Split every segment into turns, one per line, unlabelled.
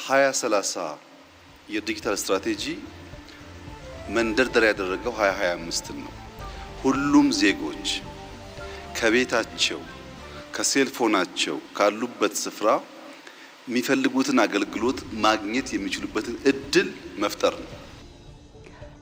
2030 የዲጂታል ስትራቴጂ መንደርደሪያ ያደረገው 2025 ነው። ሁሉም ዜጎች ከቤታቸው ከሴልፎናቸው ካሉበት ስፍራ የሚፈልጉትን አገልግሎት ማግኘት የሚችሉበትን እድል መፍጠር ነው።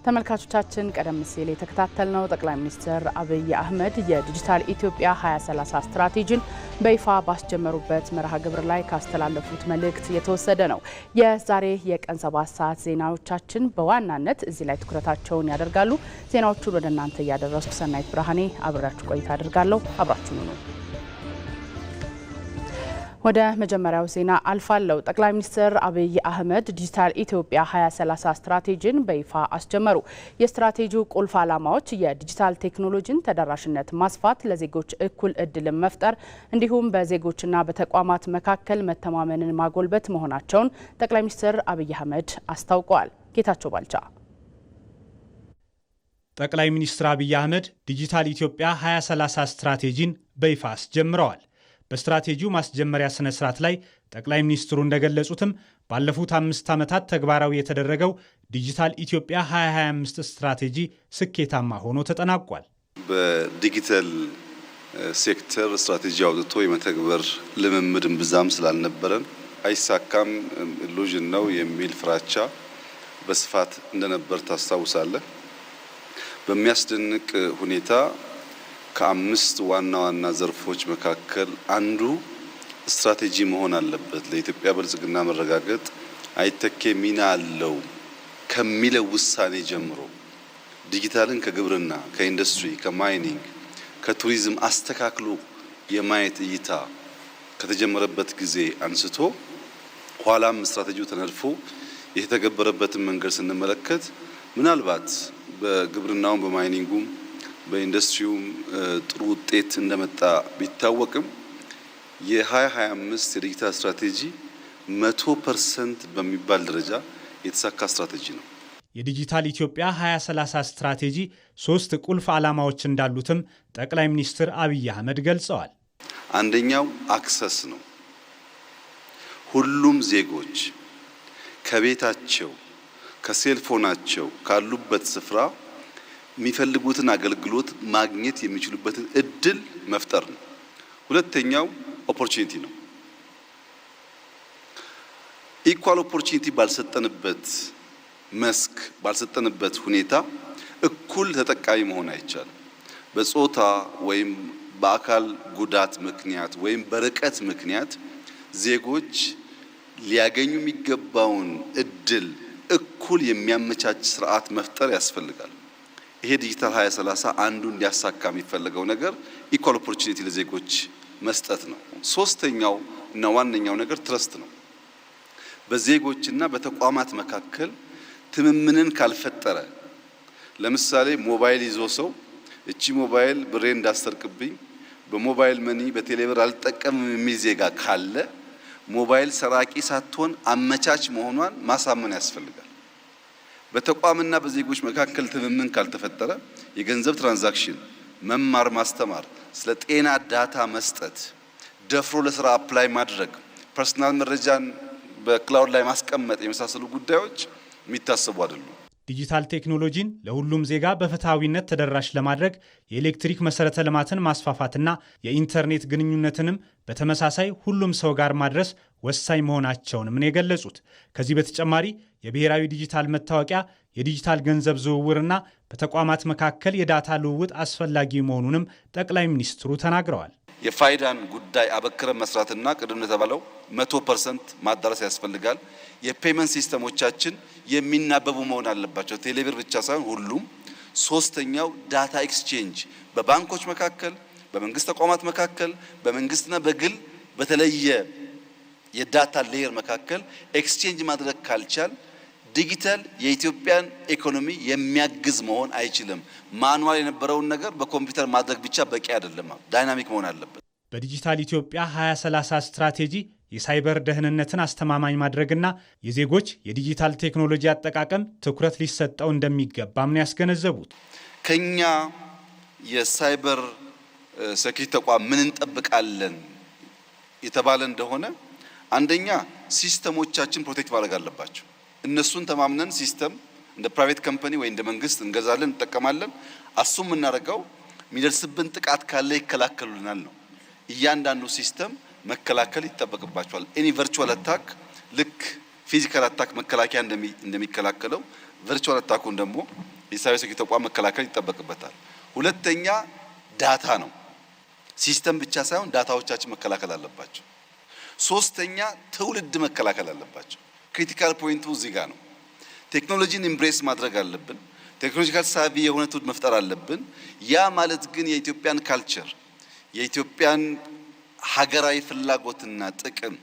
ተመልካቾቻችን ቀደም ሲል የተከታተልነው ጠቅላይ ሚኒስትር አብይ አህመድ የዲጂታል ኢትዮጵያ 2030 ስትራቴጂን በይፋ ባስጀመሩበት መርሃ ግብር ላይ ካስተላለፉት መልእክት የተወሰደ ነው። የዛሬ የቀን 7 ሰዓት ዜናዎቻችን በዋናነት እዚህ ላይ ትኩረታቸውን ያደርጋሉ። ዜናዎቹን ወደ እናንተ እያደረስኩ ሰናይት ብርሃኔ አብራችሁ ቆይታ አድርጋለሁ። አብራችሁን ነው። ወደ መጀመሪያው ዜና አልፋለሁ። ጠቅላይ ሚኒስትር አብይ አህመድ ዲጂታል ኢትዮጵያ 2030 ስትራቴጂን በይፋ አስጀመሩ። የስትራቴጂው ቁልፍ ዓላማዎች የዲጂታል ቴክኖሎጂን ተደራሽነት ማስፋት፣ ለዜጎች እኩል እድልን መፍጠር እንዲሁም በዜጎችና በተቋማት መካከል መተማመንን ማጎልበት መሆናቸውን ጠቅላይ ሚኒስትር አብይ አህመድ አስታውቀዋል። ጌታቸው ባልቻ።
ጠቅላይ ሚኒስትር አብይ አህመድ ዲጂታል ኢትዮጵያ 2030 ስትራቴጂን በይፋ አስጀምረዋል። በስትራቴጂው ማስጀመሪያ ስነ ስርዓት ላይ ጠቅላይ ሚኒስትሩ እንደገለጹትም ባለፉት 5 ዓመታት ተግባራዊ የተደረገው ዲጂታል ኢትዮጵያ 2025 ስትራቴጂ ስኬታማ ሆኖ ተጠናቋል።
በዲጂታል ሴክተር ስትራቴጂ አውጥቶ የመተግበር ልምምድን ብዛም ስላልነበረን አይሳካም፣ ኢሉዥን ነው የሚል ፍራቻ በስፋት እንደነበር ታስታውሳለህ። በሚያስደንቅ ሁኔታ ከ5 ዋና ዋና ዘርፎች መካከል አንዱ ስትራቴጂ መሆን አለበት፣ ለኢትዮጵያ ብልጽግና መረጋገጥ አይተኬ ሚና አለው ከሚለው ውሳኔ ጀምሮ ዲጂታልን ከግብርና፣ ከኢንዱስትሪ፣ ከማይኒንግ፣ ከቱሪዝም አስተካክሎ የማየት እይታ ከተጀመረበት ጊዜ አንስቶ ኋላም ስትራቴጂው ተነድፎ የተተገበረበትን መንገድ ስንመለከት ምናልባት በግብርናውም በማይኒንጉም በኢንዱስትሪውም ጥሩ ውጤት እንደመጣ ቢታወቅም የ2025 የዲጂታል ስትራቴጂ 100% በሚባል ደረጃ የተሳካ ስትራቴጂ ነው።
የዲጂታል ኢትዮጵያ 2030 ስትራቴጂ 3 ቁልፍ ዓላማዎች እንዳሉትም ጠቅላይ ሚኒስትር አብይ አህመድ ገልጸዋል።
አንደኛው አክሰስ ነው። ሁሉም ዜጎች ከቤታቸው ከሴልፎናቸው ካሉበት ስፍራ የሚፈልጉትን አገልግሎት ማግኘት የሚችሉበትን እድል መፍጠር ነው። ሁለተኛው ኦፖርቹኒቲ ነው። ኢኳል ኦፖርቹኒቲ ባልሰጠንበት መስክ ባልሰጠንበት ሁኔታ እኩል ተጠቃሚ መሆን አይቻልም። በጾታ ወይም በአካል ጉዳት ምክንያት ወይም በርቀት ምክንያት ዜጎች ሊያገኙ የሚገባውን እድል እኩል የሚያመቻች ስርዓት መፍጠር ያስፈልጋል። ይሄ ዲጂታል 2030 አንዱ እንዲያሳካ የሚፈልገው ነገር ኢኳል ኦፖርቹኒቲ ለዜጎች መስጠት ነው። ሶስተኛው እና ዋነኛው ነገር ትረስት ነው። በዜጎችና በተቋማት መካከል ትምምንን ካልፈጠረ፣ ለምሳሌ ሞባይል ይዞ ሰው እቺ ሞባይል ብሬ እንዳሰርቅብኝ በሞባይል መኒ በቴሌብር አልጠቀምም የሚል ዜጋ ካለ ሞባይል ሰራቂ ሳትሆን አመቻች መሆኗን ማሳመን ያስፈልጋል። በተቋምና በዜጎች መካከል ትምምን ካልተፈጠረ የገንዘብ ትራንዛክሽን፣ መማር ማስተማር፣ ስለ ጤና ዳታ መስጠት፣ ደፍሮ ለስራ አፕላይ ማድረግ፣ ፐርሰናል መረጃን በክላውድ ላይ ማስቀመጥ የመሳሰሉ ጉዳዮች የሚታሰቡ አይደሉም።
ዲጂታል ቴክኖሎጂን ለሁሉም ዜጋ በፍትሃዊነት ተደራሽ ለማድረግ የኤሌክትሪክ መሰረተ ልማትን ማስፋፋትና የኢንተርኔት ግንኙነትንም በተመሳሳይ ሁሉም ሰው ጋር ማድረስ ወሳኝ መሆናቸውንም ነው የገለጹት። ከዚህ በተጨማሪ የብሔራዊ ዲጂታል መታወቂያ፣ የዲጂታል ገንዘብ ዝውውርና በተቋማት መካከል የዳታ ልውውጥ አስፈላጊ መሆኑንም ጠቅላይ ሚኒስትሩ ተናግረዋል።
የፋይዳን ጉዳይ አበክረን መስራትና ቅድም እንደተባለው 100% ማዳረስ ያስፈልጋል። የፔመንት ሲስተሞቻችን የሚናበቡ መሆን አለባቸው። ቴሌብር ብቻ ሳይሆን ሁሉም። ሶስተኛው ዳታ ኤክስቼንጅ በባንኮች መካከል፣ በመንግስት ተቋማት መካከል፣ በመንግስትና በግል በተለየ የዳታ ሌየር መካከል ኤክስቼንጅ ማድረግ ካልቻል ዲጂታል የኢትዮጵያን ኢኮኖሚ የሚያግዝ መሆን አይችልም። ማኑዋል የነበረውን ነገር በኮምፒውተር ማድረግ ብቻ በቂ አይደለም። ዳይናሚክ መሆን አለበት።
በዲጂታል ኢትዮጵያ 2030 ስትራቴጂ የሳይበር ደህንነትን አስተማማኝ ማድረግና የዜጎች የዲጂታል ቴክኖሎጂ አጠቃቀም ትኩረት ሊሰጠው እንደሚገባም ነው ያስገነዘቡት።
ከኛ የሳይበር ሴኩሪቲ ተቋም ምን እንጠብቃለን የተባለ እንደሆነ አንደኛ ሲስተሞቻችን ፕሮቴክት ማድረግ አለባቸው። እነሱን ተማምነን ሲስተም እንደ ፕራይቬት ካምፓኒ ወይ እንደ መንግስት እንገዛለን እንጠቀማለን። አሱም እናደርገው የሚደርስብን ጥቃት ካለ ይከላከሉልናል ነው። እያንዳንዱ ሲስተም መከላከል ይጠበቅባቸዋል። ኤኒ ቨርቹዋል አታክ ልክ ፊዚካል አታክ መከላከያ እንደሚከላከለው ቨርቹዋል አታኩን ደግሞ የሳይበር ሴኩሪቲ ተቋም መከላከል ይጠበቅበታል። ሁለተኛ ዳታ ነው። ሲስተም ብቻ ሳይሆን ዳታዎቻችን መከላከል አለባቸው። ሶስተኛ ትውልድ መከላከል አለባቸው። ክሪቲካል ፖይንቱ እዚህ ጋር ነው። ቴክኖሎጂን ኢምብሬስ ማድረግ አለብን። ቴክኖሎጂካል ሳቪ የሆነ ትውልድ መፍጠር አለብን። ያ ማለት ግን የኢትዮጵያን ካልቸር የኢትዮጵያን ሀገራዊ ፍላጎትና ጥቅም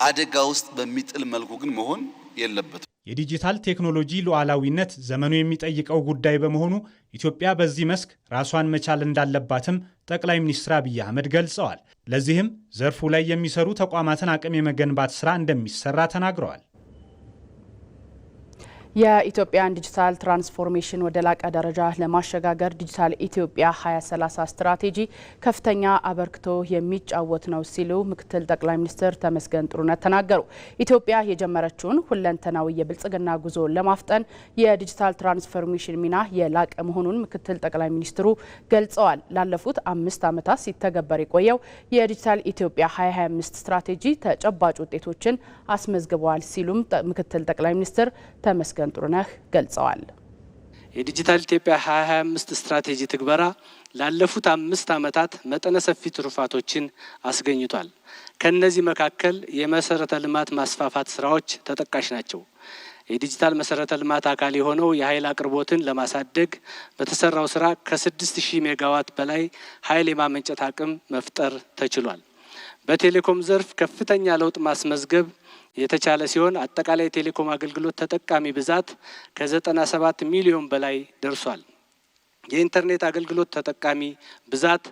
አደጋ ውስጥ በሚጥል መልኩ ግን መሆን የለበትም።
የዲጂታል ቴክኖሎጂ ሉዓላዊነት ዘመኑ የሚጠይቀው ጉዳይ በመሆኑ ኢትዮጵያ በዚህ መስክ ራሷን መቻል እንዳለባትም ጠቅላይ ሚኒስትር አብይ አህመድ ገልጸዋል። ለዚህም ዘርፉ ላይ የሚሰሩ ተቋማትን አቅም የመገንባት ስራ እንደሚሰራ ተናግረዋል።
የኢትዮጵያን ዲጂታል ትራንስፎርሜሽን ወደ ላቀ ደረጃ ለማሸጋገር ዲጂታል ኢትዮጵያ 2030 ስትራቴጂ ከፍተኛ አበርክቶ የሚጫወት ነው ሲሉ ምክትል ጠቅላይ ሚኒስትር ተመስገን ጥሩነህ ተናገሩ። ኢትዮጵያ የጀመረችውን ሁለንተናዊ የብልጽግና ጉዞ ለማፍጠን የዲጂታል ትራንስፎርሜሽን ሚና የላቀ መሆኑን ምክትል ጠቅላይ ሚኒስትሩ ገልጸዋል። ላለፉት 5 ዓመታት ሲተገበር የቆየው የዲጂታል ኢትዮጵያ 2025 ስትራቴጂ ተጨባጭ ውጤቶችን አስመዝግበዋል ሲሉም ምክትል ጠቅላይ ሚኒስትር ተመስገን ጥሩነህ ገልጸዋል።
የዲጂታል ኢትዮጵያ 2025 ስትራቴጂ ትግበራ ላለፉት 5 ዓመታት መጠነ ሰፊ ትሩፋቶችን አስገኝቷል። ከነዚህ መካከል የመሰረተ ልማት ማስፋፋት ስራዎች ተጠቃሽ ናቸው። የዲጂታል መሰረተ ልማት አካል የሆነው የኃይል አቅርቦትን ለማሳደግ በተሰራው ስራ ከ6000 ሜጋዋት በላይ ኃይል የማመንጨት አቅም መፍጠር ተችሏል። በቴሌኮም ዘርፍ ከፍተኛ ለውጥ ማስመዝገብ የተቻለ ሲሆን አጠቃላይ ቴሌኮም አገልግሎት ተጠቃሚ ብዛት ከ97 ሚሊዮን በላይ ደርሷል። የኢንተርኔት አገልግሎት ተጠቃሚ ብዛት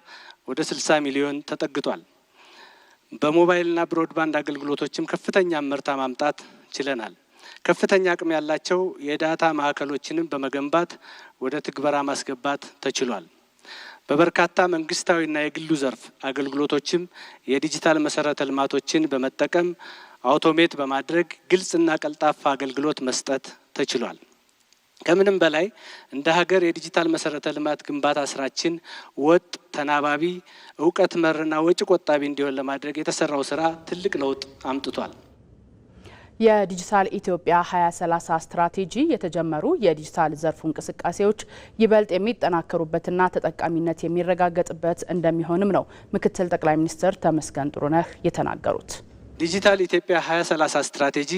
ወደ 60 ሚሊዮን ተጠግቷል። በሞባይልና ብሮድባንድ አገልግሎቶችም ከፍተኛ ምርታ ማምጣት ችለናል። ከፍተኛ አቅም ያላቸው የዳታ ማዕከሎችንም በመገንባት ወደ ትግበራ ማስገባት ተችሏል። በበርካታ መንግስታዊና የግሉ ዘርፍ አገልግሎቶችም የዲጂታል መሰረተ ልማቶችን በመጠቀም አውቶሜት በማድረግ ግልጽና ቀልጣፋ አገልግሎት መስጠት ተችሏል። ከምንም በላይ እንደ ሀገር የዲጂታል መሰረተ ልማት ግንባታ ስራችን ወጥ፣ ተናባቢ፣ እውቀት መርና ወጪ ቆጣቢ እንዲሆን ለማድረግ የተሰራው ስራ ትልቅ ለውጥ አምጥቷል።
የዲጂታል ኢትዮጵያ 2030 ስትራቴጂ የተጀመሩ የዲጂታል ዘርፉ እንቅስቃሴዎች ይበልጥ የሚጠናከሩበትና ተጠቃሚነት የሚረጋገጥበት እንደሚሆንም ነው ምክትል ጠቅላይ ሚኒስትር ተመስገን ጥሩነህ የተናገሩት።
ዲጂታል ኢትዮጵያ 2030 ስትራቴጂ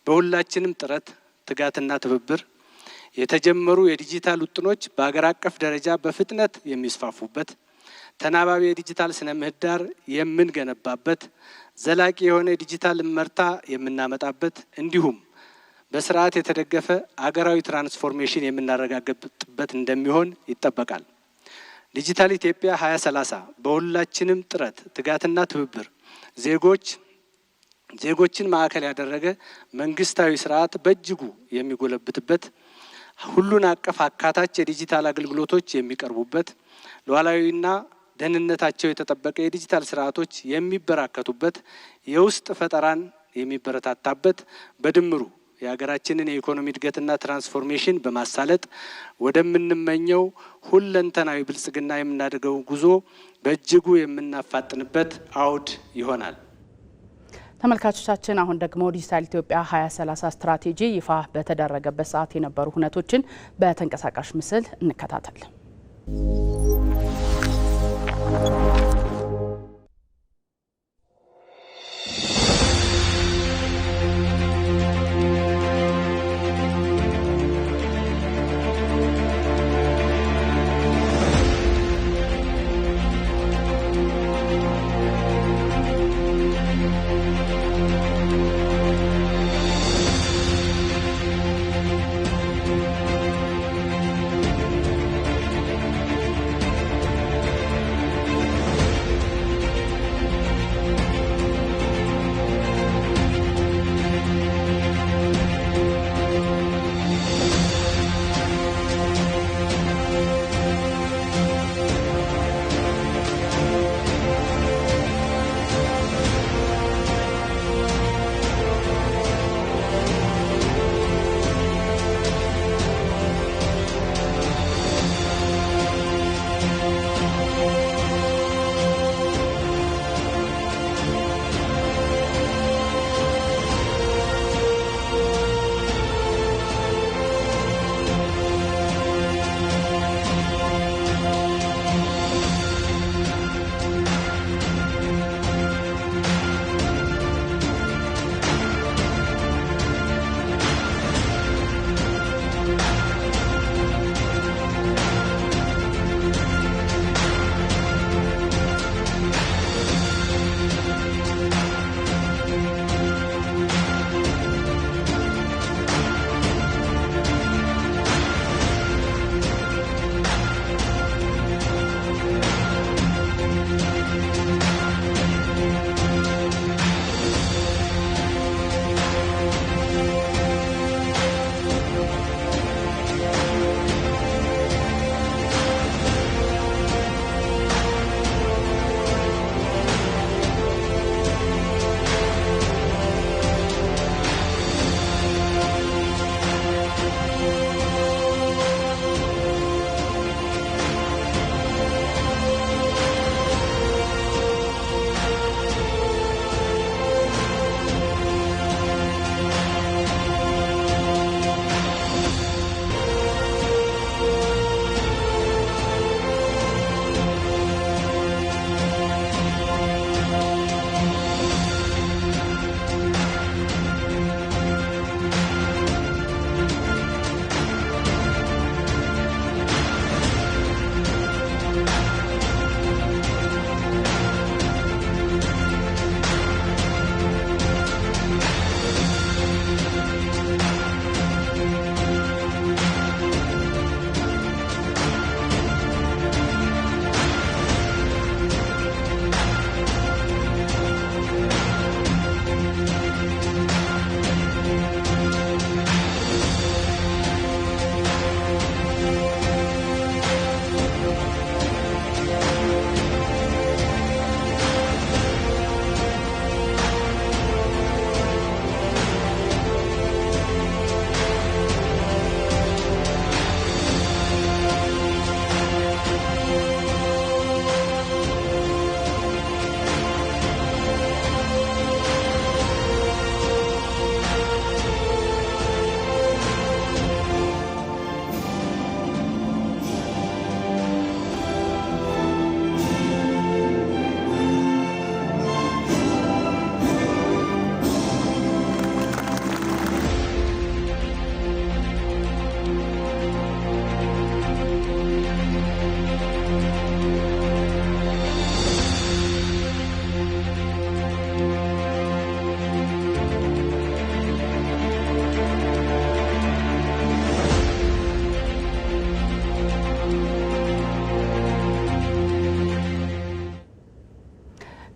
በሁላችንም ጥረት፣ ትጋትና ትብብር የተጀመሩ የዲጂታል ውጥኖች በአገር አቀፍ ደረጃ በፍጥነት የሚስፋፉበት፣ ተናባቢ የዲጂታል ስነ ምህዳር የምንገነባበት፣ ዘላቂ የሆነ ዲጂታል እመርታ የምናመጣበት እንዲሁም በስርዓት የተደገፈ አገራዊ ትራንስፎርሜሽን የምናረጋግጥበት እንደሚሆን ይጠበቃል። ዲጂታል ኢትዮጵያ 2030 በሁላችንም ጥረት፣ ትጋትና ትብብር ዜጎችን ማዕከል ያደረገ መንግስታዊ ስርዓት በእጅጉ የሚጎለብትበት፣ ሁሉን አቀፍ አካታች የዲጂታል አገልግሎቶች የሚቀርቡበት፣ ሉዓላዊና ደህንነታቸው የተጠበቀ የዲጂታል ስርዓቶች የሚበራከቱበት፣ የውስጥ ፈጠራን የሚበረታታበት፣ በድምሩ የሀገራችንን የኢኮኖሚ እድገትና ትራንስፎርሜሽን በማሳለጥ ወደምንመኘው ሁለንተናዊ ብልጽግና የምናደርገው ጉዞ በእጅጉ የምናፋጥንበት አውድ ይሆናል።
ተመልካቾቻችን አሁን ደግሞ ዲጂታል ኢትዮጵያ 2030 ስትራቴጂ ይፋ በተደረገበት ሰዓት የነበሩ ሁነቶችን በተንቀሳቃሽ ምስል እንከታተል።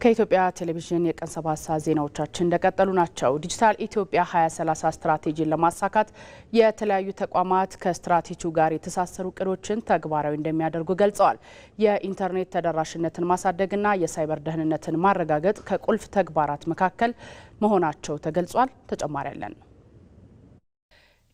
ከኢትዮጵያ ቴሌቪዥን የቀን 7 ሰዓት ዜናዎቻችን እንደቀጠሉ ናቸው። ዲጂታል ኢትዮጵያ 2030 ስትራቴጂን ለማሳካት የተለያዩ ተቋማት ከስትራቴጂው ጋር የተሳሰሩ እቅዶችን ተግባራዊ እንደሚያደርጉ ገልጸዋል። የኢንተርኔት ተደራሽነትን ማሳደግና የሳይበር ደህንነትን ማረጋገጥ ከቁልፍ ተግባራት መካከል መሆናቸው ተገልጿል። ተጨማሪ ያለን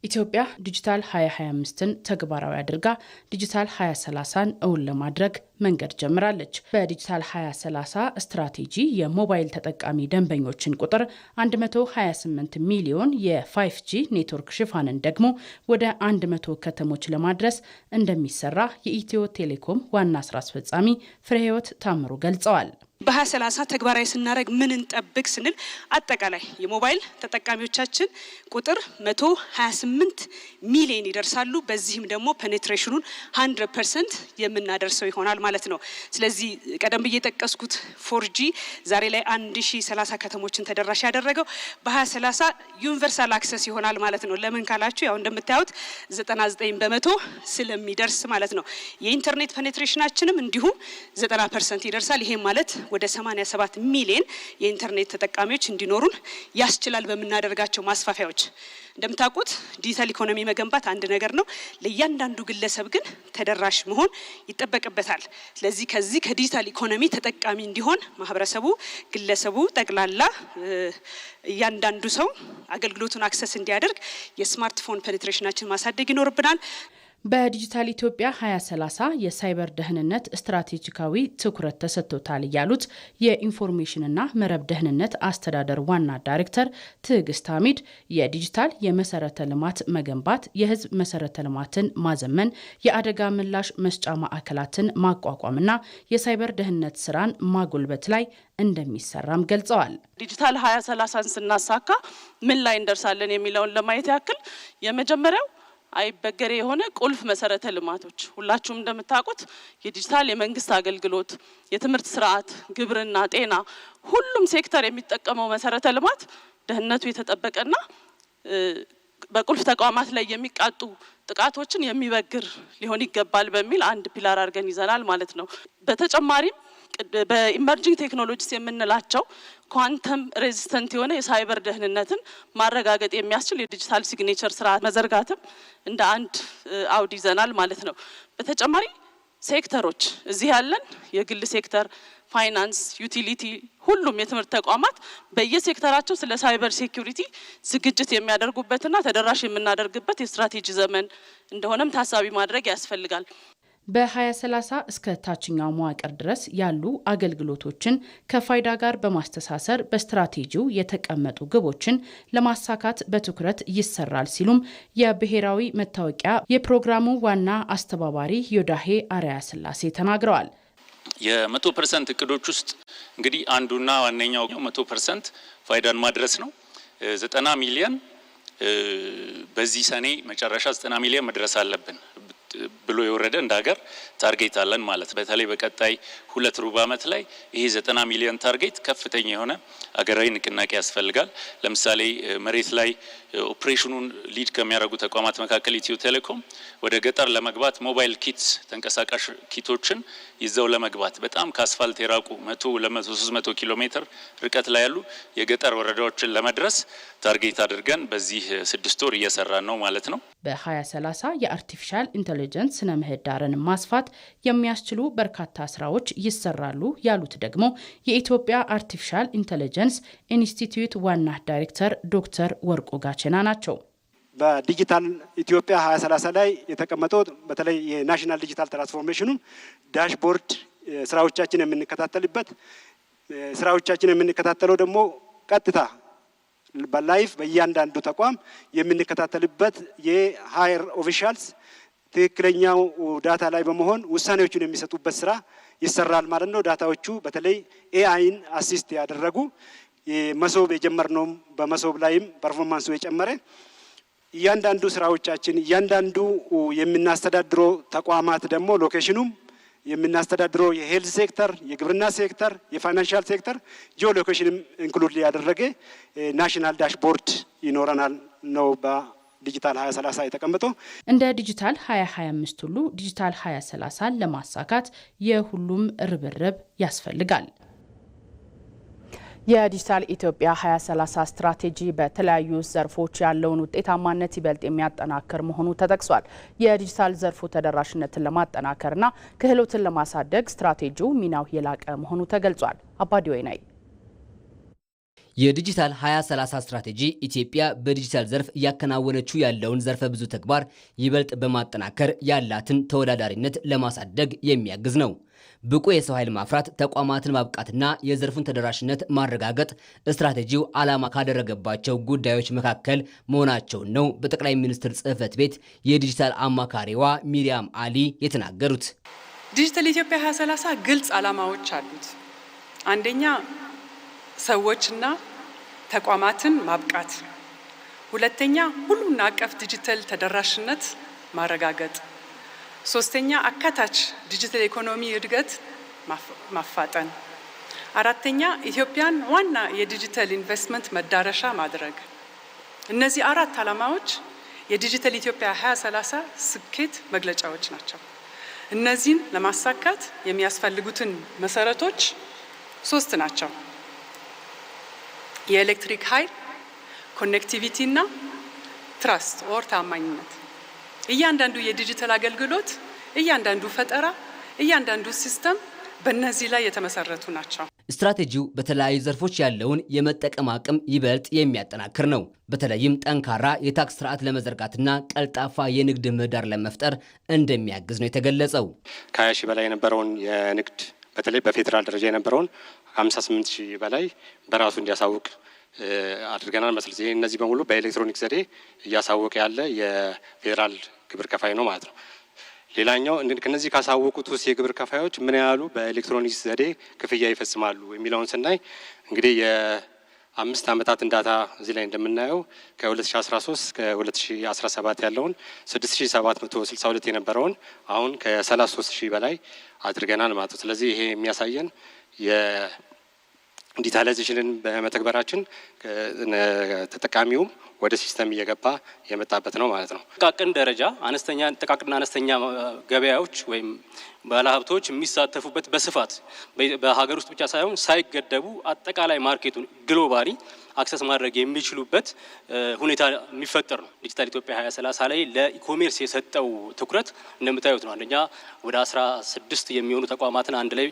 ኢትዮጵያ ዲጂታል 2025ን ተግባራዊ አድርጋ ዲጂታል 2030ን እውን ለማድረግ መንገድ ጀምራለች። በዲጂታል 2030 ስትራቴጂ የሞባይል ተጠቃሚ ደንበኞችን ቁጥር 128 ሚሊዮን የ5G ኔትወርክ ሽፋንን ደግሞ ወደ 100 ከተሞች ለማድረስ እንደሚሰራ የኢትዮ ቴሌኮም ዋና ስራ አስፈጻሚ ፍሬህይወት ታምሩ ገልጸዋል።
በ2030 ተግባራዊ ስናደርግ ምን እንጠብቅ ስንል አጠቃላይ የሞባይል ተጠቃሚዎቻችን ቁጥር 128 ሚሊዮን ይደርሳሉ። በዚህም ደግሞ ፔኔትሬሽኑን 100% የምናደርሰው ይሆናል ማለት ነው። ስለዚህ ቀደም ብዬ የጠቀስኩት 4G ዛሬ ላይ 1030 ከተሞችን ተደራሽ ያደረገው በ2030 ዩኒቨርሳል አክሰስ ይሆናል ማለት ነው። ለምን ካላችሁ ያው እንደምታዩት 99% ስለሚደርስ ማለት ነው። የኢንተርኔት ፔኔትሬሽናችንም እንዲሁም 90% ይደርሳል። ይሄ ማለት ወደ 87 ሚሊዮን የኢንተርኔት ተጠቃሚዎች እንዲኖሩን ያስችላል በመናደርጋቸው ማስፋፊያዎች። እንደምታውቁት ዲጂታል ኢኮኖሚ መገንባት አንድ ነገር ነው። ለእያንዳንዱ ግለሰብ ግን ተደራሽ መሆን ይጠበቅበታል። ስለዚህ ከዚህ ከዲጂታል ኢኮኖሚ ተጠቃሚ እንዲሆን ማህበረሰቡ፣ ግለሰቡ ጠቅላላ እያንዳንዱ ሰው አገልግሎቱን አክሰስ እንዲያደርግ የስማርትፎን ፔኔትሬሽናችን ማሳደግ ይኖርብናል።
በዲጂታል ኢትዮጵያ 2030 የሳይበር ደህንነት ስትራቴጂካዊ ትኩረት ተሰጥቶታል ያሉት የኢንፎርሜሽንና መረብ ደህንነት አስተዳደር ዋና ዳይሬክተር ትዕግስት ሐሚድ የዲጂታል የመሰረተ ልማት መገንባት፣ የህዝብ መሰረተ ልማትን ማዘመን፣ የአደጋ ምላሽ መስጫ ማዕከላትን ማቋቋምና የሳይበር ደህንነት ስራን ማጎልበት ላይ እንደሚሰራም ገልጸዋል።
ዲጂታል 2030ን ስናሳካ ምን ላይ እንደርሳለን የሚለውን ለማየት ያክል የመጀመሪያው አይበገሬ የሆነ ቁልፍ መሰረተ ልማቶች ሁላችሁም እንደምታውቁት የዲጂታል የመንግስት አገልግሎት፣ የትምህርት ስርዓት፣ ግብርና፣ ጤና ሁሉም ሴክተር የሚጠቀመው መሰረተ ልማት ደህንነቱ የተጠበቀና በቁልፍ ተቋማት ላይ የሚቃጡ ጥቃቶችን የሚበግር ሊሆን ይገባል በሚል አንድ ፒላር አድርገን ይዘናል ማለት ነው። በተጨማሪም በኢመርጂንግ ቴክኖሎጂስ የምንላቸው ኳንተም ሬዚስተንት የሆነ የሳይበር ደህንነትን ማረጋገጥ የሚያስችል የዲጂታል ሲግኔቸር ስርዓት መዘርጋትም እንደ አንድ አውድ ይዘናል ማለት ነው። በተጨማሪ ሴክተሮች እዚህ ያለን የግል ሴክተር፣ ፋይናንስ፣ ዩቲሊቲ ሁሉም የትምህርት ተቋማት በየሴክተራቸው ስለ ሳይበር ሴኩሪቲ ዝግጅት የሚያደርጉበትና ተደራሽ የምናደርግበት የስትራቴጂ ዘመን እንደሆነም ታሳቢ ማድረግ ያስፈልጋል።
በ2030 እስከ ታችኛው መዋቅር ድረስ ያሉ አገልግሎቶችን ከፋይዳ ጋር በማስተሳሰር በስትራቴጂው የተቀመጡ ግቦችን ለማሳካት በትኩረት ይሰራል ሲሉም የብሔራዊ መታወቂያ የፕሮግራሙ ዋና አስተባባሪ ዮዳሄ አርአያ ስላሴ ተናግረዋል።
የ100% እቅዶች ውስጥ እንግዲህ አንዱና ዋነኛው 100% ፋይዳን ማድረስ ነው። 90 ሚሊዮን በዚህ ሰኔ መጨረሻ 90 ሚሊዮን መድረስ አለብን ብሎ የወረደ እንደ ሀገር ታርጌት አለን ማለት። በተለይ በቀጣይ 2 ሩብ ዓመት ላይ ይሄ 90 ሚሊዮን ታርጌት ከፍተኛ የሆነ አገራዊ ንቅናቄ ያስፈልጋል። ለምሳሌ መሬት ላይ ኦፕሬሽኑን ሊድ ከሚያደርጉ ተቋማት መካከል ኢትዮ ቴሌኮም ወደ ገጠር ለመግባት ሞባይል ኪትስ ተንቀሳቃሽ ኪቶችን ይዘው ለመግባት በጣም ከአስፋልት የራቁ 100-300 ኪሎ ሜትር ርቀት ላይ ያሉ የገጠር ወረዳዎችን ለመድረስ ታርጌት አድርገን በዚህ 6 ወር እየሰራን ነው ማለት ነው።
በ2030 የአርቲፊሻል ኢንተለጀንስ ስነ ምህዳርን ማስፋት የሚያስችሉ በርካታ ስራዎች ይሰራሉ ያሉት ደግሞ የኢትዮጵያ አርቲፊሻል ኢንተለጀንስ ኢንስቲትዩት ዋና ዳይሬክተር ዶክተር ወርቁ ጋቸና ናቸው።
በዲጂታል ኢትዮጵያ 2030 ላይ የተቀመጠው በተለይ የናሽናል ዲጂታል ትራንስፎርሜሽኑ ዳሽቦርድ ስራዎቻችን የምንከታተለው ደግሞ ቀጥታ በላይፍ በእያንዳንዱ ተቋም የምንከታተልበት የሃየር ኦፊሻልስ ትክክለኛው ዳታ ላይ በመሆን ውሳኔዎችን የሚሰጡበት ስራ ይሰራል ማለት ነው። ዳታዎቹ በተለይ ኤአይን አሲስት ያደረጉ የመሶብ የጀመርነው በመሶብ ላይም ፐርፎርማንሱ የጨመረ እያንዳንዱ ስራዎቻችን እያንዳንዱ የምናስተዳድረው ተቋማት ደግሞ ሎኬሽኑም የምናስተዳድረው የሄልዝ ሴክተር፣ የግብርና ሴክተር፣ የፋይናንሻል ሴክተር ጂኦ ሎኬሽንም ኢንክሉድ ያደረገ ናሽናል ዳሽቦርድ ይኖረናል ነው በዲጂታል 2030 የተቀመጠው።
እንደ ዲጂታል 2025 ሁሉ ዲጂታል 2030 ለማሳካት የሁሉም ርብርብ ያስፈልጋል። የዲጂታል ኢትዮጵያ 2030 ስትራቴጂ በተለያዩ ዘርፎች ያለውን ውጤታማነት ይበልጥ የሚያጠናክር መሆኑ ተጠቅሷል። የዲጂታል ዘርፉ ተደራሽነትን ለማጠናከርና ክህሎትን ለማሳደግ ስትራቴጂው ሚናው የላቀ መሆኑ ተገልጿል። አባዲ ወይናይ
የዲጂታል 2030 ስትራቴጂ ኢትዮጵያ በዲጂታል ዘርፍ እያከናወነችው ያለውን ዘርፈ ብዙ ተግባር ይበልጥ በማጠናከር ያላትን ተወዳዳሪነት ለማሳደግ የሚያግዝ ነው። ብቁ የሰው ኃይል ማፍራት፣ ተቋማትን ማብቃትና የዘርፉን ተደራሽነት ማረጋገጥ ስትራቴጂው ዓላማ ካደረገባቸው ጉዳዮች መካከል መሆናቸውን ነው በጠቅላይ ሚኒስትር ጽሕፈት ቤት የዲጂታል አማካሪዋ ሚሪያም አሊ የተናገሩት።
ዲጂታል ኢትዮጵያ 2030 ግልጽ ዓላማዎች አሉት። አንደኛ ሰዎችና ተቋማትን ማብቃት፣ ሁለተኛ ሁሉን አቀፍ ዲጂታል ተደራሽነት ማረጋገጥ፣ ሶስተኛ አካታች ዲጂታል ኢኮኖሚ እድገት ማፋጠን፣ አራተኛ ኢትዮጵያን ዋና የዲጂታል ኢንቨስትመንት መዳረሻ ማድረግ። እነዚህ አራት ዓላማዎች የዲጂታል ኢትዮጵያ 2030 ስኬት መግለጫዎች ናቸው። እነዚህን ለማሳካት የሚያስፈልጉትን መሰረቶች ሶስት ናቸው። የኤሌክትሪክ ኃይል፣ ኮኔክቲቪቲ እና ትራስት ኦር ታማኝነት። እያንዳንዱ የዲጂታል አገልግሎት፣ እያንዳንዱ ፈጠራ፣ እያንዳንዱ ሲስተም በእነዚህ ላይ የተመሰረቱ ናቸው።
ስትራቴጂው በተለያዩ ዘርፎች ያለውን የመጠቀም አቅም ይበልጥ የሚያጠናክር ነው። በተለይም ጠንካራ የታክስ ስርዓት ለመዘርጋትና ቀልጣፋ የንግድ ምህዳር ለመፍጠር እንደሚያግዝ ነው የተገለጸው።
ከ20 ሺህ በላይ የነበረውን የንግድ በተለይ በፌዴራል ደረጃ የነበረውን 58 ሺህ በላይ በራሱ እንዲያሳውቅ አድርገናል መሰለኝ። ይሄ እነዚህ በሙሉ በኤሌክትሮኒክ ዘዴ እያሳወቀ ያለ የፌዴራል ግብር ከፋይ ነው ማለት ነው። ሌላኛው ከነዚህ ካሳወቁት ውስጥ የግብር ከፋዮች ምን ያህሉ በኤሌክትሮኒክስ ዘዴ ክፍያ ይፈጽማሉ የሚለውን ስናይ እንግዲህ የ5 ዓመታትን ዳታ እዚህ ላይ እንደምናየው ከ2013 እስከ 2017 ያለውን 6762 የነበረውን አሁን ከ33000 በላይ አድርገናል ማለት ነው። ስለዚህ ይሄ የሚያሳየን ዲጂታላይዜሽንን በመተግበራችን ተጠቃሚውም ወደ ሲስተም እየገባ የመጣበት ነው ማለት ነው።
ጥቃቅን ደረጃ ጥቃቅንና አነስተኛ ገበያዎች ወይም ባለሀብቶች የሚሳተፉበት በስፋት በሀገር ውስጥ ብቻ ሳይሆን ሳይገደቡ አጠቃላይ ማርኬቱን ግሎባሊ አክሰስ ማድረግ የሚችሉበት ሁኔታ የሚፈጠር ነው። ዲጂታል ኢትዮጵያ 2030 ላይ ለኢኮሜርስ የሰጠው ትኩረት እንደምታዩት ነው። አንደኛ ወደ 16 የሚሆኑ ተቋማትን አንድ ላይ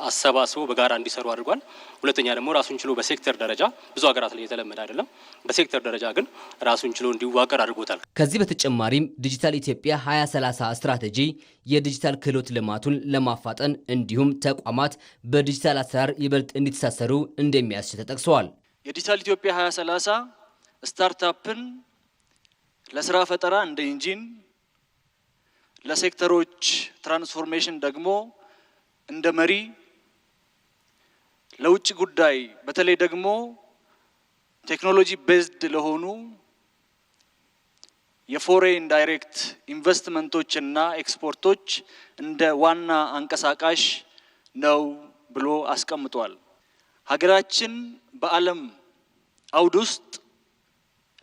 አሰባስቦ በጋራ እንዲሰሩ አድርጓል። ሁለተኛ ደግሞ ራሱን ችሎ በሴክተር ደረጃ ብዙ ሀገራት ላይ የተለመደ አይደለም፣ በሴክተር ደረጃ ግን ራሱን ችሎ እንዲዋቀር አድርጎታል።
ከዚህ በተጨማሪም ዲጂታል ኢትዮጵያ 2030 ስትራቴጂ የዲጂታል ክህሎት ልማቱን ለማፋጠን እንዲሁም ተቋማት በዲጂታል አሰራር ይበልጥ እንዲተሳሰሩ እንደሚያስችል ተጠቅሷል።
የዲጂታል ኢትዮጵያ 2030 ስታርታፕን ለስራ ፈጠራ እንደ ኢንጂን፣ ለሴክተሮች ትራንስፎርሜሽን ደግሞ እንደ መሪ፣ ለውጭ ጉዳይ በተለይ ደግሞ ቴክኖሎጂ ቤዝድ ለሆኑ የፎሬን ዳይሬክት ኢንቨስትመንቶችና ኤክስፖርቶች እንደ ዋና አንቀሳቃሽ ነው ብሎ አስቀምጧል። ሀገራችን በዓለም አውድ ውስጥ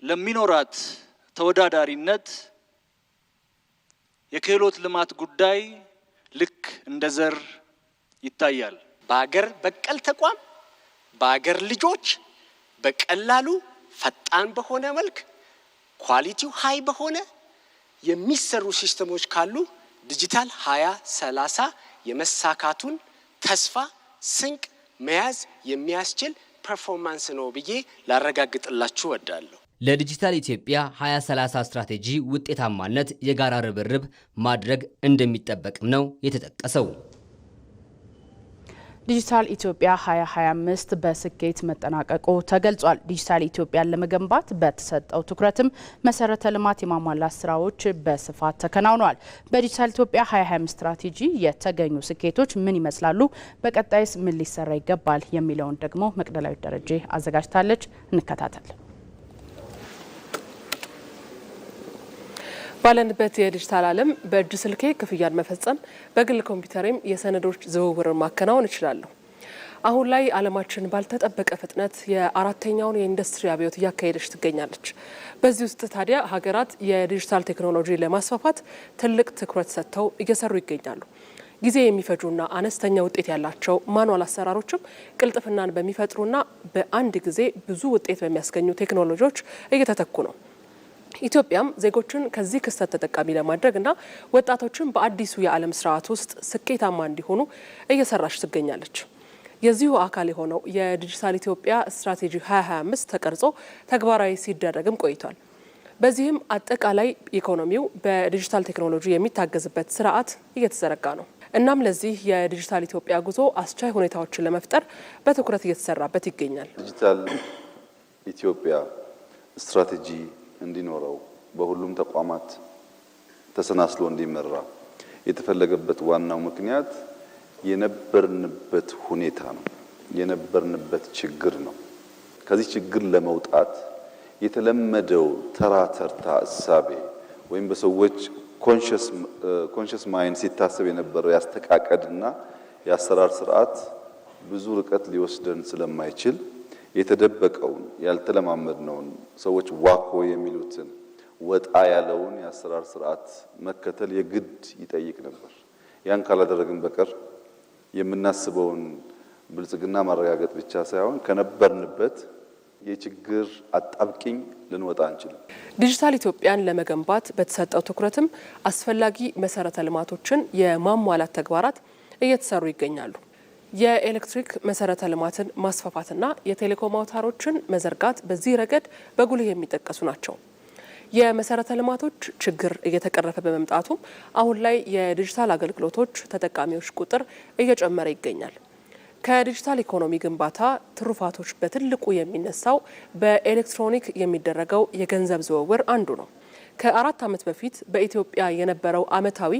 ለሚኖራት ተወዳዳሪነት የክህሎት ልማት ጉዳይ ልክ እንደ ዘር ይታያል።
በአገር በቀል ተቋም በአገር ልጆች በቀላሉ ፈጣን በሆነ መልክ ኳሊቲው ሃይ በሆነ የሚሰሩ ሲስተሞች ካሉ ዲጂታል 2030 የመሳካቱን ተስፋ ስንቅ መያዝ የሚያስችል ፐርፎርማንስ ነው ብዬ ላረጋግጥላችሁ እወዳለሁ።
ለዲጂታል ኢትዮጵያ 2030 ስትራቴጂ ውጤታማነት የጋራ ርብርብ ማድረግ እንደሚጠበቅም ነው የተጠቀሰው።
ዲጂታል ኢትዮጵያ 2025 በስኬት መጠናቀቁ ተገልጿል። ዲጂታል ኢትዮጵያን ለመገንባት በተሰጠው ትኩረትም መሰረተ ልማት የማሟላት ስራዎች በስፋት ተከናውነዋል። በዲጂታል ኢትዮጵያ 2025 ስትራቴጂ የተገኙ ስኬቶች ምን ይመስላሉ? በቀጣይስ ምን ሊሰራ ይገባል? የሚለውን ደግሞ መቅደላዊት ደረጀ አዘጋጅታለች። እንከታተል።
ባለንበት የዲጂታል ዓለም በእጅ ስልኬ ክፍያን መፈጸም፣ በግል ኮምፒውተሬም የሰነዶች ዝውውርን ማከናወን እችላለሁ። አሁን ላይ ዓለማችን ባልተጠበቀ ፍጥነት የአራተኛውን የኢንዱስትሪ አብዮት እያካሄደች ትገኛለች። በዚህ ውስጥ ታዲያ ሀገራት የዲጂታል ቴክኖሎጂ ለማስፋፋት ትልቅ ትኩረት ሰጥተው እየሰሩ ይገኛሉ። ጊዜ የሚፈጁና አነስተኛ ውጤት ያላቸው ማኑዋል አሰራሮችም ቅልጥፍናን በሚፈጥሩና በአንድ ጊዜ ብዙ ውጤት በሚያስገኙ ቴክኖሎጂዎች እየተተኩ ነው። ኢትዮጵያም ዜጎችን ከዚህ ክስተት ተጠቃሚ ለማድረግና ወጣቶችን በአዲሱ የዓለም ስርዓት ውስጥ ስኬታማ እንዲሆኑ እየሰራች ትገኛለች። የዚሁ አካል የሆነው የዲጂታል ኢትዮጵያ ስትራቴጂ 2025 ተቀርጾ ተግባራዊ ሲደረግም ቆይቷል። በዚህም አጠቃላይ ኢኮኖሚው በዲጂታል ቴክኖሎጂ የሚታገዝበት ስርዓት እየተዘረጋ ነው። እናም ለዚህ የዲጂታል ኢትዮጵያ ጉዞ አስቻይ ሁኔታዎችን ለመፍጠር በትኩረት እየተሰራበት ይገኛል።
ዲጂታል ኢትዮጵያ ስትራቴጂ እንዲኖረው በሁሉም ተቋማት ተሰናስሎ እንዲመራ የተፈለገበት ዋናው ምክንያት የነበርንበት ሁኔታ ነው፣ የነበርንበት ችግር ነው። ከዚህ ችግር ለመውጣት የተለመደው ተራ ተርታ እሳቤ ወይም በሰዎች ኮንሽስ ማይንድ ሲታሰብ የነበረው ያስተቃቀድና የአሰራር ስርዓት ብዙ ርቀት ሊወስደን ስለማይችል የተደበቀውን ያልተለማመድነውን ሰዎች ዋኮ የሚሉትን ወጣ ያለውን የአሰራር ስርዓት መከተል የግድ ይጠይቅ ነበር። ያን ካላደረግን በቀር የምናስበውን ብልጽግና ማረጋገጥ ብቻ ሳይሆን ከነበርንበት የችግር አጣብቂኝ ልንወጣ አንችልም።
ዲጂታል ኢትዮጵያን ለመገንባት በተሰጠው ትኩረትም አስፈላጊ መሰረተ ልማቶችን የማሟላት ተግባራት እየተሰሩ ይገኛሉ። የኤሌክትሪክ መሰረተ ልማትን ማስፋፋትና የቴሌኮም አውታሮችን መዘርጋት በዚህ ረገድ በጉልህ የሚጠቀሱ ናቸው። የመሰረተ ልማቶች ችግር እየተቀረፈ በመምጣቱም አሁን ላይ የዲጂታል አገልግሎቶች ተጠቃሚዎች ቁጥር እየጨመረ ይገኛል። ከዲጂታል ኢኮኖሚ ግንባታ ትሩፋቶች በትልቁ የሚነሳው በኤሌክትሮኒክ የሚደረገው የገንዘብ ዝውውር አንዱ ነው። ከ4 ዓመት በፊት በኢትዮጵያ የነበረው ዓመታዊ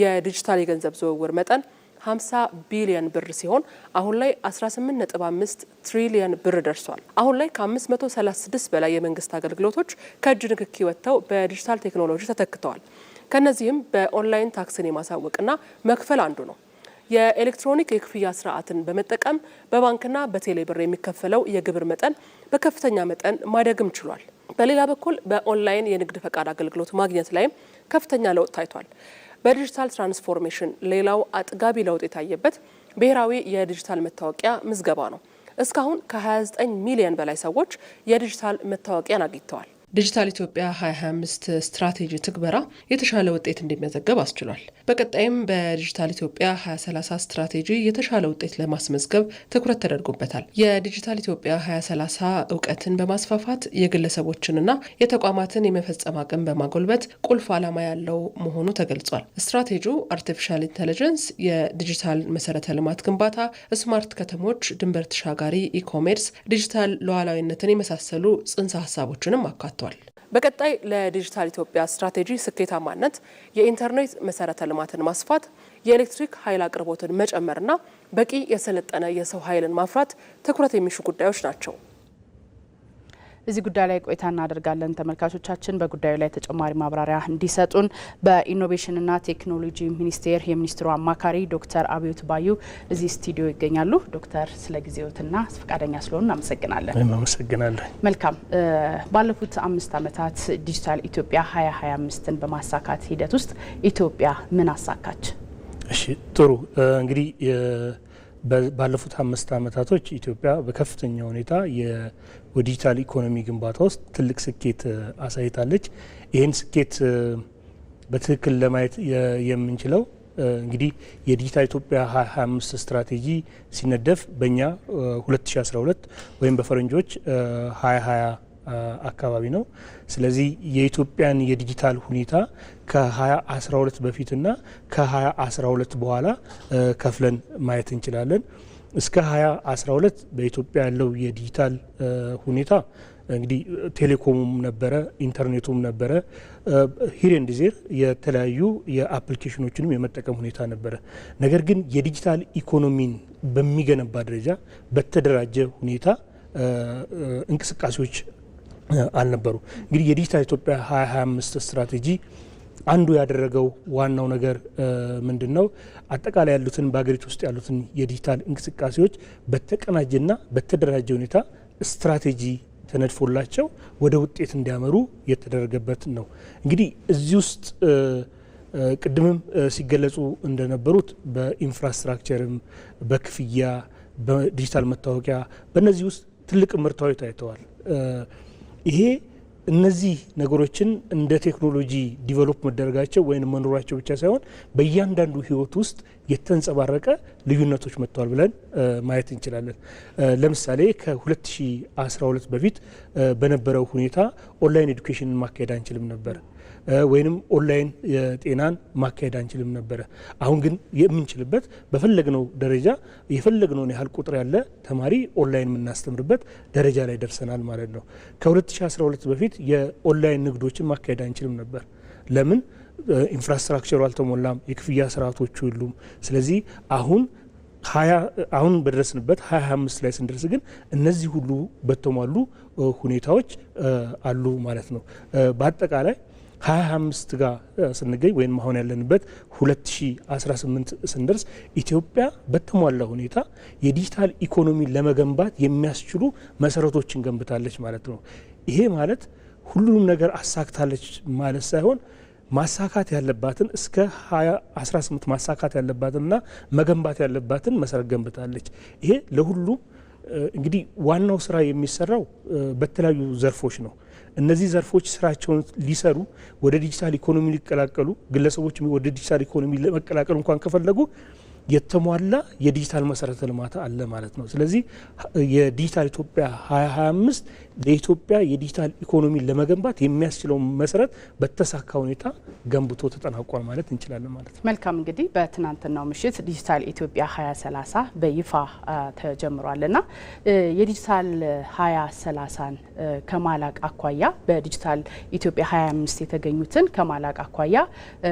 የዲጂታል የገንዘብ ዝውውር መጠን 50 ቢሊዮን ብር ሲሆን አሁን ላይ 18.5 ትሪሊዮን ብር ደርሷል። አሁን ላይ ከ536 በላይ የመንግስት አገልግሎቶች ከእጅ ንክኪ ወጥተው በዲጂታል ቴክኖሎጂ ተተክተዋል። ከነዚህም በኦንላይን ታክስን የማሳወቅና መክፈል አንዱ ነው። የኤሌክትሮኒክ የክፍያ ስርዓትን በመጠቀም በባንክና በቴሌ ብር የሚከፈለው የግብር መጠን በከፍተኛ መጠን ማደግም ችሏል። በሌላ በኩል በኦንላይን የንግድ ፈቃድ አገልግሎት ማግኘት ላይም ከፍተኛ ለውጥ ታይቷል። በዲጂታል ትራንስፎርሜሽን ሌላው አጥጋቢ ለውጥ የታየበት ብሔራዊ የዲጂታል መታወቂያ ምዝገባ ነው። እስካሁን ከ29 ሚሊዮን በላይ ሰዎች የዲጂታል መታወቂያን አግኝተዋል። ዲጂታል ኢትዮጵያ 2025 ስትራቴጂ ትግበራ የተሻለ ውጤት እንዲመዘገብ አስችሏል። በቀጣይም በዲጂታል ኢትዮጵያ 2030 ስትራቴጂ የተሻለ ውጤት ለማስመዝገብ ትኩረት ተደርጎበታል። የዲጂታል ኢትዮጵያ 2030 እውቀትን በማስፋፋት የግለሰቦችንና የተቋማትን የመፈጸም አቅም በማጎልበት ቁልፍ ዓላማ ያለው መሆኑ ተገልጿል። ስትራቴጂው አርቲፊሻል ኢንተለጀንስ፣ የዲጂታል መሰረተ ልማት ግንባታ፣ ስማርት ከተሞች፣ ድንበር ተሻጋሪ ኢኮሜርስ፣ ዲጂታል ሉዓላዊነትን የመሳሰሉ ጽንሰ ሀሳቦችንም አካቷል። በቀጣይ ለዲጂታል ኢትዮጵያ ስትራቴጂ ስኬታማነት የኢንተርኔት መሰረተ ልማትን ማስፋት፣ የኤሌክትሪክ ኃይል አቅርቦትን መጨመርና በቂ የሰለጠነ የሰው ኃይልን ማፍራት ትኩረት የሚሹ ጉዳዮች ናቸው።
እዚህ ጉዳይ ላይ ቆይታ እናደርጋለን። ተመልካቾቻችን በጉዳዩ ላይ ተጨማሪ ማብራሪያ እንዲሰጡን በኢኖቬሽንና ቴክኖሎጂ ሚኒስቴር የሚኒስትሩ አማካሪ ዶክተር አብዮት ባዩ እዚህ ስቱዲዮ ይገኛሉ። ዶክተር ስለ ጊዜዎትና ፈቃደኛ ስለሆኑ እናመሰግናለን።
አመሰግናለሁ።
መልካም። ባለፉት 5 ዓመታት ዲጂታል ኢትዮጵያ 2025ን በማሳካት ሂደት ውስጥ ኢትዮጵያ ምን አሳካች?
እሺ፣ ጥሩ እንግዲህ ባለፉት 5 ዓመታቶች ኢትዮጵያ በከፍተኛ ሁኔታ የዲጂታል ኢኮኖሚ ግንባታ ውስጥ ትልቅ ስኬት አሳይታለች። ይህን ስኬት በትክክል ለማየት የምንችለው እንግዲህ የዲጂታል ኢትዮጵያ 2025 ስትራቴጂ ሲነደፍ በእኛ 2012 ወይም በፈረንጆች 2020 አካባቢ ነው። ስለዚህ የኢትዮጵያን የዲጂታል ሁኔታ ከ2012 በፊትና ከ2012 በኋላ ከፍለን ማየት እንችላለን። እስከ 2012 በኢትዮጵያ ያለው የዲጂታል ሁኔታ እንግዲህ ቴሌኮሙም ነበረ፣ ኢንተርኔቱም ነበረ፣ ሂር ኤንድ ዜር የተለያዩ የአፕሊኬሽኖችንም የመጠቀም ሁኔታ ነበረ። ነገር ግን የዲጂታል ኢኮኖሚን በሚገነባ ደረጃ በተደራጀ ሁኔታ እንቅስቃሴዎች አልነበሩ። እንግዲህ የዲጂታል ኢትዮጵያ 2025 ስትራቴጂ አንዱ ያደረገው ዋናው ነገር ምንድነው? አጠቃላይ ያሉትን በሀገሪቱ ውስጥ ያሉትን የዲጂታል እንቅስቃሴዎች በተቀናጀና በተደራጀ ሁኔታ ስትራቴጂ ተነድፎላቸው ወደ ውጤት እንዲያመሩ የተደረገበት ነው። እንግዲህ እዚህ ውስጥ ቅድምም ሲገለጹ እንደነበሩት በኢንፍራስትራክቸርም በክፍያ በዲጂታል መታወቂያ በእነዚህ ውስጥ ትልቅ ምርታዎች ታይተዋል። ይሄ እነዚህ ነገሮችን እንደ ቴክኖሎጂ ዲቨሎፕ መደረጋቸው ወይም መኖራቸው ብቻ ሳይሆን በእያንዳንዱ ህይወት ውስጥ የተንጸባረቀ ልዩነቶች መጥተዋል ብለን ማየት እንችላለን። ለምሳሌ ከ2012 በፊት በነበረው ሁኔታ ኦንላይን ኤዱኬሽንን ማካሄድ አንችልም ነበር ወይንም ኦንላይን ጤናን ማካሄድ አንችልም ነበር። አሁን ግን የምንችልበት በፈለግነው ደረጃ የፈለግነውን ያህል ቁጥር ያለ ተማሪ ኦንላይን የምናስተምርበት ደረጃ ላይ ደርሰናል ማለት ነው። ከ2012 በፊት የኦንላይን ንግዶችን ማካሄድ አንችልም ነበር። ለምን? ኢንፍራስትራክቸሩ አልተሞላም፣ የክፍያ ስርዓቶቹ የሉም። ስለዚህ አሁን በደረስንበት 2025 ላይ ስንደርስ ግን እነዚህ ሁሉ በተሟሉ ሁኔታዎች አሉ ማለት ነው። በአጠቃላይ 2025 ጋር ስንገኝ ወይም አሁን ያለንበት 2018 ስንደርስ ኢትዮጵያ በተሟላ ሁኔታ የዲጂታል ኢኮኖሚ ለመገንባት የሚያስችሉ መሰረቶችን ገንብታለች ማለት ነው። ይሄ ማለት ሁሉንም ነገር አሳክታለች ማለት ሳይሆን ማሳካት ያለባትን እስከ 2018 ማሳካት ያለባትንና መገንባት ያለባትን መሰረት ገንብታለች። ይሄ ለሁሉም እንግዲህ ዋናው ስራ የሚሰራው በተለያዩ ዘርፎች ነው። እነዚህ ዘርፎች ስራቸውን ሊሰሩ ወደ ዲጂታል ኢኮኖሚ ሊቀላቀሉ ግለሰቦች ወደ ዲጂታል ኢኮኖሚ ለመቀላቀል እንኳን ከፈለጉ የተሟላ የዲጂታል መሰረተ ልማት አለ ማለት ነው። ስለዚህ የዲጂታል ኢትዮጵያ 2025 ለኢትዮጵያ የዲጂታል ኢኮኖሚ ለመገንባት የሚያስችለው መሰረት በተሳካ ሁኔታ ገንብቶ ተጠናቋል ማለት እንችላለን ማለት ነው።
መልካም እንግዲህ በትናንትናው ምሽት ዲጂታል ኢትዮጵያ 2030 በይፋ ተጀምሯልና የዲጂታል 2030ን ከማላቅ አኳያ በዲጂታል ኢትዮጵያ 25 የተገኙትን ከማላቅ አኳያ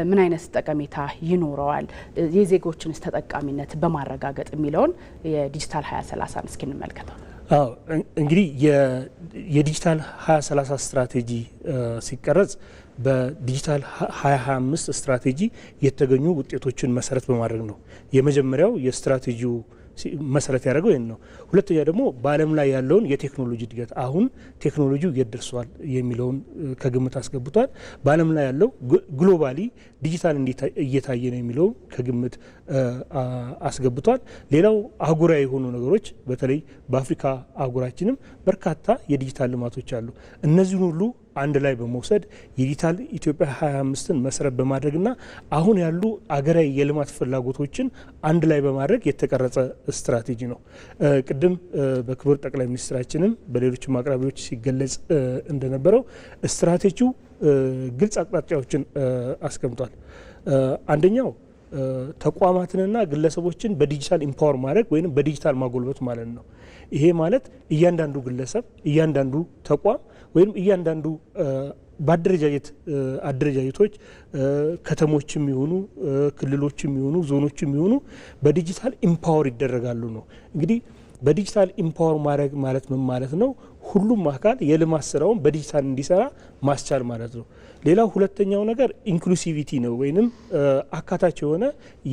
ምን አይነት ጠቀሜታ ይኖረዋል? የዜጎችን ተጠቃሚነት በማረጋገጥ የሚለውን የዲጂታል 2030 እስኪ እንመልከተው።
እንግዲህ የዲጂታል 2030 ስትራቴጂ ሲቀረጽ በዲጂታል 2025 ስትራቴጂ የተገኙ ውጤቶችን መሰረት በማድረግ ነው። የመጀመሪያው የስትራቴጂው መሰረት ያደረገው ይሄን ነው። ሁለተኛ ደግሞ በዓለም ላይ ያለውን የቴክኖሎጂ እድገት አሁን ቴክኖሎጂው የት ደርሷል የሚለውን ከግምት አስገብቷል። በዓለም ላይ ያለው ግሎባሊ ዲጂታል እየታየ ነው የሚለው ከግምት አስገብቷል። ሌላው አህጉራዊ የሆኑ ነገሮች በተለይ በአፍሪካ አህጉራችንም በርካታ የዲጂታል ልማቶች አሉ። እነዚህን ሁሉ አንድ ላይ በመውሰድ የዲጂታል ኢትዮጵያ 25ን መሰረት በማድረግና አሁን ያሉ አገራዊ የልማት ፍላጎቶችን አንድ ላይ በማድረግ የተቀረጸ ስትራቴጂ ነው። ቅድም በክቡር ጠቅላይ ሚኒስትራችንም በሌሎችም አቅራቢዎች ሲገለጽ እንደነበረው ስትራቴጂው ግልጽ አቅጣጫዎችን አስቀምጧል። አንደኛው ተቋማትንና ግለሰቦችን በዲጂታል ኢምፓወር ማድረግ ወይም በዲጂታል ማጎልበት ማለት ነው። ይሄ ማለት እያንዳንዱ ግለሰብ፣ እያንዳንዱ ተቋም ወይም እያንዳንዱ አደረጃጀቶች ከተሞችም ይሁኑ ክልሎችም ይሁኑ ዞኖችም ይሁኑ በዲጂታል ኢምፓወር ይደረጋሉ ነው። እንግዲህ በዲጂታል ኢምፓወር ማድረግ ማለት ምን ማለት ነው? ሁሉም አካል የልማት ስራውን በዲጂታል እንዲሰራ ማስቻል ማለት ነው። ሌላው ሁለተኛው ነገር ኢንክሉሲቪቲ ነው ወይንም አካታች የሆነ